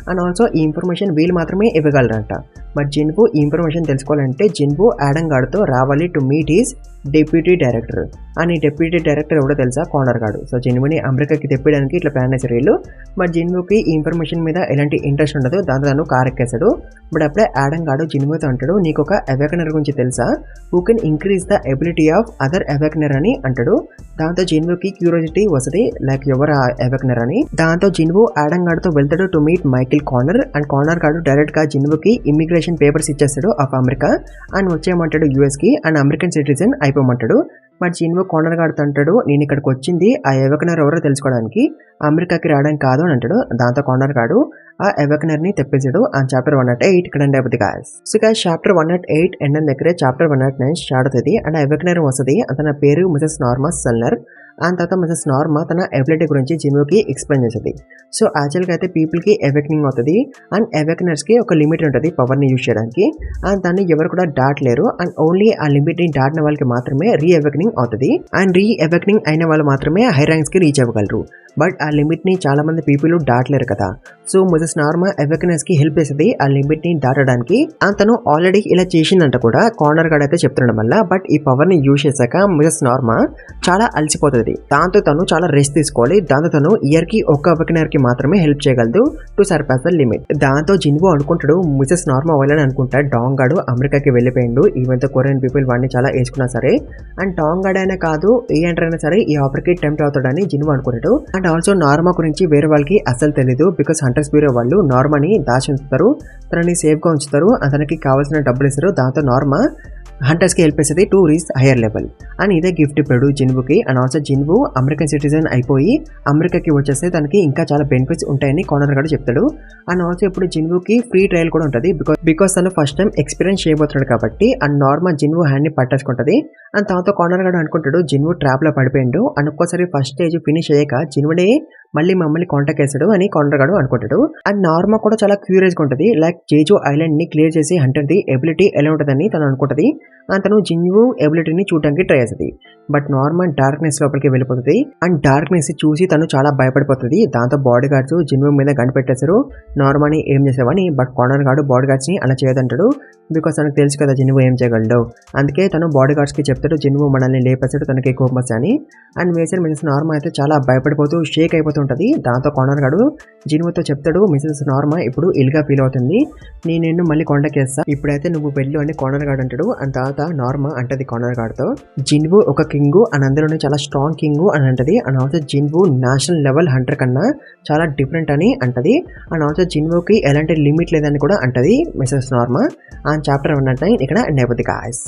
అండ్ ఆల్సో ఈ ఇన్ఫర్మేషన్ వీళ్ళు మాత్రమే ఇవ్వగలరంట. బట్ జిన్వు ఈ ఇన్ఫర్మేషన్ తెలుసుకోవాలంటే జిన్వు యాడమ్ గాడితో రావాలి to meet is deputy director. And ఈ డిప్యూటీ డైరెక్టర్ ఎవడో తెలుసా, కానర్ గాడు. సో జిన్వుని అమెరికాకి తెప్పడానికి ఇట్లా ప్లాన్ చేశారు వీళ్ళు. బట్ జిన్వుకి ఈ ఇన్ఫర్మేషన్ మీద ఎలాంటి ఇంట్రెస్ట్ ఉండదు, దాంతో తను కార్ ఎక్కేశాడు. బట్ అప్పుడే యాడమ్ గాడు జిన్వుతో అంటాడు, నీకు ఒక అవేకనర్ గురించి తెలుసా, who can increase the ability of other awakener అని అంటాడు. దాంతో జిన్వుకి క్యూరియాసిటీ వస్తుంది, లైక్ ఎవరు ఆ అవేకనర్ అని. దాంతో జిన్వు యాడమ్ గాడితో వెళ్తాడు to meet Michael Corner. And Corner గాడు డైరెక్ట్ గా జిన్వుకి ఇమిగ్రేషన్ పేపర్స్ ఇచ్చేస్తాడు ఆఫ్ అమెరికా. అండ్ వచ్చేయమంటాడు యూఎస్ కి, అండ్ అమెరికన్ సిటిజన్ అయిపోమంటాడు. బట్ జిన్వు కార్నర్ గాడితో అంటాడు, నేను ఇక్కడికి వచ్చింది ఆ అవేకనర్ ఎవరో తెలుసుకోవడానికి, అమెరికాకి రావడానికి కాదు అని అంటాడు. దాంతో కార్నర్ గాడు ఆ అవేకనర్ ని తెప్పేసాడు. ఆ చాప్టర్ 108 ఇక్కడ ఎండ్ అయిపోతుంది guys. So guys chapter 108 end అయిన దగ్గరే చాప్టర్ 109 స్టార్ట్ అవుతుంది. అండ్ అవేకనర్ వస్తుంది, అతని పేరు మిసెస్ నార్మా సెల్నర్. అండ్ తర్వాత మిసెస్ నార్మా తన ఎబిలిటీ గురించి జిన్వుకి ఎక్స్ప్లెయిన్ చేస్తుంది. సో యాక్చువల్గా అయితే పీపుల్కి అవేకనింగ్ అవుతుంది, అండ్ అవేకనర్స్కి ఒక లిమిట్ ఉంటుంది పవర్ని యూజ్ చేయడానికి. అండ్ దాన్ని ఎవరు కూడా దాటలేరు, అండ్ ఓన్లీ ఆ లిమిట్ని దాటిన వాళ్ళకి మాత్రమే రీ అవేకనింగ్ అవుతుంది. అండ్ రీ అవేకనింగ్ అయిన వాళ్ళు మాత్రమే హై ర్యాంక్స్కి రీచ్ అవ్వగలరు. బట్ ఆ లిమిట్ని చాలా మంది పీపుల్ దాటలేరు కదా. సో మిసెస్ నార్మా అవేకనర్స్కి హెల్ప్ చేస్తుంది ఆ లిమిట్ని దాటడానికి. అండ్ తను ఆల్రెడీ ఇలా చేసిందంట కూడా కార్నర్ గార్డ్ అయితే చెప్తుండడం వల్ల. బట్ ఈ పవర్ని యూజ్ చేశాక మిసెస్ నార్మా చాలా అలసిపోతుంది. దాంతో తను చాలా రెస్ట్ తీసుకోవాలి. దాంతో తను ఇయర్కి ఒక అవేకనర్కి మాత్రమే హెల్ప్ చేయగలదు టు సర్పాస్ ద లిమిట్. దాంతో జిన్వు అనుకుంటాడు మిసెస్ నార్మా వాళ్ళని అనుకుంటా డాంగ్ గాడు అమెరికాకి వెళ్ళిపోయిండు. ఈవెన్ తో కొరియన్ పీపుల్ వాడిని చాలా వేసుకున్నా సరే, అండ్ డాంగ్ గాడ్ అయినా కాదు ఏ ఎంటర్ అయినా సరే ఈ ఆఫర్కి టెంప్ట్ అవుతాడని జిన్వు అనుకుంటాడు. అండ్ ఆల్సో నార్మా గురించి వేరే వాళ్ళకి అసలు తెలీదు, బికాస్ హంటర్స్ బ్యూరో వాళ్ళు నార్మాని దాచి ఉంచుతారు, తనని సేఫ్ గా ఉంచుతారు, అతనికి కావాల్సిన డబ్బులు ఇస్తారు. దాంతో నార్మా హంటర్స్కి హెల్ప్ చేస్తుంది to reach higher level. And ఇదే గిఫ్ట్ ఇప్పాడు జిన్వుకి. And also Jinwoo American citizen అయిపోయి అమెరికాకి వచ్చేస్తే తనకి ఇంకా చాలా బెనిఫిట్స్ ఉంటాయని కార్నర్ గాడు చెప్తాడు. అండ్ ఆల్సో ఇప్పుడు జిన్వుకి ఫ్రీ ట్రయల్ కూడా ఉంటుంది, బికాస్ తను ఫస్ట్ టైం ఎక్స్పీరియన్స్ చేయబోతున్నాడు కాబట్టి. అండ్ నార్మల్ జిన్వు హ్యాండ్ ని పట్టేసుకుంటది. అండ్ తర్వాత కార్నర్ గాడు అనుకుంటాడు జిన్వు ట్రాప్ లో పడిపోయిండు, అండ్ ఒక్కోసారి ఫస్ట్ స్టేజ్ ఫినిష్ అయ్యాక జిన్వునే మళ్ళీ మమ్మల్ని కాంటాక్ట్ చేస్తాడు అని కార్నర్ గాడు అనుకుంటాడు. అండ్ నార్మా కూడా చాలా క్యూరియస్ గా ఉంటుంది, లైక్ జేజో ఐలాండ్ ని క్లియర్ చేసి హంటర్ది ఎబిలిటీ ఎలా ఉంటుందని తను అనుకుంటది. అండ్ తను జిన్వు ఎబిలిటీని చూడడానికి ట్రై చేస్తుంది. బట్ నార్మల్ డార్క్నెస్ లోపలికి వెళ్ళిపోతుంది. అండ్ డార్క్నెస్ చూసి తను చాలా భయపడిపోతుంది. దాంతో బాడీ గార్డ్స్ జిన్వు మీద గన్ పెట్టేశారు, నార్మాని ఏం చేసావని. బట్ కార్నర్ గాడు బాడీ గార్డ్స్ ని అలా చేయదంటాడు, బికాస్ తనకు తెలుసు కదా జిన్వు ఏం చేయగలడు. అందుకే తను బాడీ గార్డ్స్ కి చెప్తాడు జిన్వు మనల్ని లేపేస్తాడు, తనకి కోపం వస్తాయని. అండ్ వేసర్ మిసెస్ నార్మా అయితే చాలా భయపడిపోతూ షేక్ అయిపోతుంటది. దాంతో కార్నర్ గాడు జిన్వుతో చెప్తాడు, మిసెస్ నార్మా ఇప్పుడు ఇల్గా ఫీల్ అవుతుంది, నేను నిన్ను మళ్ళీ కాంటాక్ట్ చేస్తా, ఇప్పుడైతే నువ్వు వెళ్ళు అని కార్నర్ గాడు అంటాడు. అండ్ తర్వాత నార్మా అంటది కార్నర్ గాడ్తో, జిన్వు ఒక కింగ్ అండ్ అందులోనే చాలా స్ట్రాంగ్ కింగ్ అని అంటది. And also Jinwoo national level Hunter కన్నా చాలా డిఫరెంట్ అని అంటది. అండ్ ఆల్సో జిన్వుకి ఎలాంటి లిమిట్ లేదని కూడా అంటది మిసెస్ నార్మా. అండ్ చాప్టర్ 109 ఇక్కడ ఎండ్ అయిపోతుంది గాయ్స్.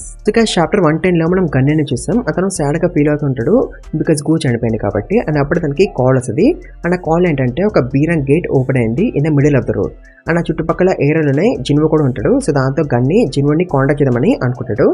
చాప్టర్ 110 లో మనం గన్నెని చూస్తాం. అతను సాడ్ గా ఫీల్ అవుతుంటాడు, బికాస్ గూ చనిపోయింది కాబట్టి. అండ్ అప్పుడు తనకి కాల్ వస్తుంది. అండ్ ఆ కాల్ ఏంటంటే ఒక బీరన్ గేట్ ఓపెన్ అయింది in the middle of the road. And ఆ చుట్టుపక్కల ఏరియాలోనే జిన్వు కూడా ఉంటాడు. సో దాంతో గన్ని జిన్వుని కాంటాక్ట్ చేద్దామని అనుకుంటాడు.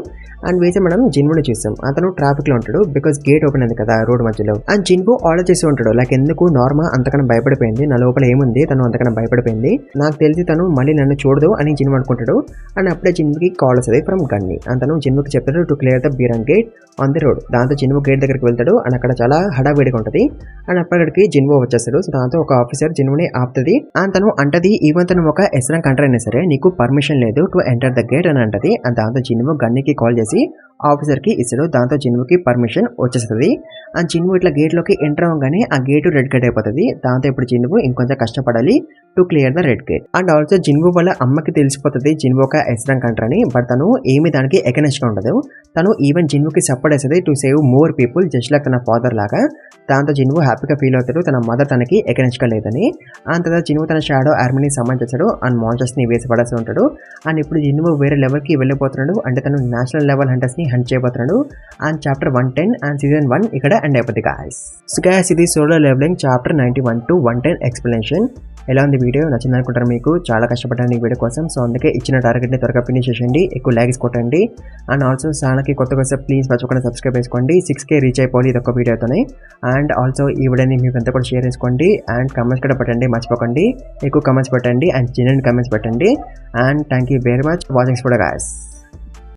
అండ్ వేసి మనం జిన్వుని చూస్తాం. అతను ట్రాఫిక్ లో ఉంటాడు, బికాస్ గేట్ ఓపెన్ అయింది కదా రోడ్ మధ్యలో. అండ్ జిన్వు ఆర్డర్ చేసి ఉంటాడు, లైక్ ఎందుకు నార్మా అంతకన్నా భయపడిపోయింది, నా లోపల ఏముంది, తను అంతకన్నా భయపడిపోయింది, నాకు తెలిసి తను మళ్ళీ నన్ను చూడదు అని జిన్వు అనుకుంటాడు. అండ్ అప్పుడే జిన్వుకి కాల్ వస్తుంది ఫ్రమ్ గన్ని. అండ్ తను జిన్వుకి చెప్తాడు to clear the B rank gate on the road. దాంతో జిన్వు గేట్ దగ్గరికి వెళ్తాడు. అండ్ అక్కడ చాలా హడావిడిగా ఉంటుంది. అండ్ అప్పటికి జిన్వు వచ్చేస్తాడు. సో దాంతో ఒక ఆఫీసర్ జిన్వుని ఆపుతుంది. అండ్ తను అంటది, ఈవెన్ తను ఒక ఎస్రాంక్ కంట్రీ అయినా సరే నీకు పర్మిషన్ లేదు టు ఎంటర్ ద గేట్ అని అంటది. అండ్ దాంతో జిన్వు గన్నికి కాల్ చేసి ఆఫీసర్ కి ఇస్తాడు. దాంతో జిన్వుకి పర్మిషన్ వచ్చేస్తుంది. అండ్ జిన్వు ఇట్లా గేట్ లోకి ఎంటర్ అవ్వగానే ఆ గేట్ రెడ్ గేట్ అయిపోతుంది. దాంతో ఇప్పుడు జిన్వు ఇంకొంచెం కష్టపడాలి to clear the red gate. And also Jinwoo వల్ల అమ్మకి తెలిసిపోతుంది జిన్వు ఒక ఎస్రాంక్ కంట్రీ అని. బట్ తను ఏమి దానికి ఎగనెస్ట్ గా ఉండదు. తను ఈవెన్ జిన్వుకి సపోర్ట్ చేస్తుంది to save more people, just like తన ఫాదర్ లాగా. దాంతో జిన్వు హ్యాపీగా ఫీల్ అవుతాడు తన మదర్ తనకి ఎగనెస్ట్ గా లేదని. అండ్ తర్వాత జిన్వు తన షాడో ఆర్మీని సమాన్ చేస్తాడు అండ్ మాన్స్టర్స్ ని వేసి పడేస్తూ ఉంటాడు. అండ్ ఇప్పుడు జిన్వు వేరే లెవెల్ కి వెళ్ళిపోతున్నాడు, అంటే తను నేషనల్ లెవెల్ హంటర్స్ ని హంట్ చేయబోతున్నాడు. అండ్ చాప్టర్ 110 అండ్ సీజన్ 1 ఇక్కడ ఎండ్ అయిపోతుంది గాయ్స్. సో గాయ్స్ ఇది solo leveling chapter 91 to 110 explanation. ఎలా ఉంది వీడియో, నచ్చింది అనుకుంటారు, మీకు చాలా కష్టపడ్డాను ఈ వీడియో కోసం. సో అందుకే ఇచ్చిన టార్గెట్ ని త్వరగా ఫినిష్ చేయండి, ఎక్కువ లైక్స్ కొట్టండి. అండ్ ఆల్సో ఛానల్కి కొత్తగా వస్తే ప్లీజ్ మర్చిపోకుండా సబ్స్క్రైబ్ చేసుకోండి. 6K రీచ్ అయిపోవాలి ఇది ఒక వీడియోతోనే. అండ్ ఆల్సో ఈ వీడియోని మీకు అంతా కూడా షేర్ చేసుకోండి. అండ్ కమెంట్స్ కూడా పెట్టండి, మర్చిపోకండి ఎక్కువ కమెంట్స్ పెట్టండి అండ్ జెన్యూన్ కమెంట్స్ పెట్టండి. And thank you very much watching for guys.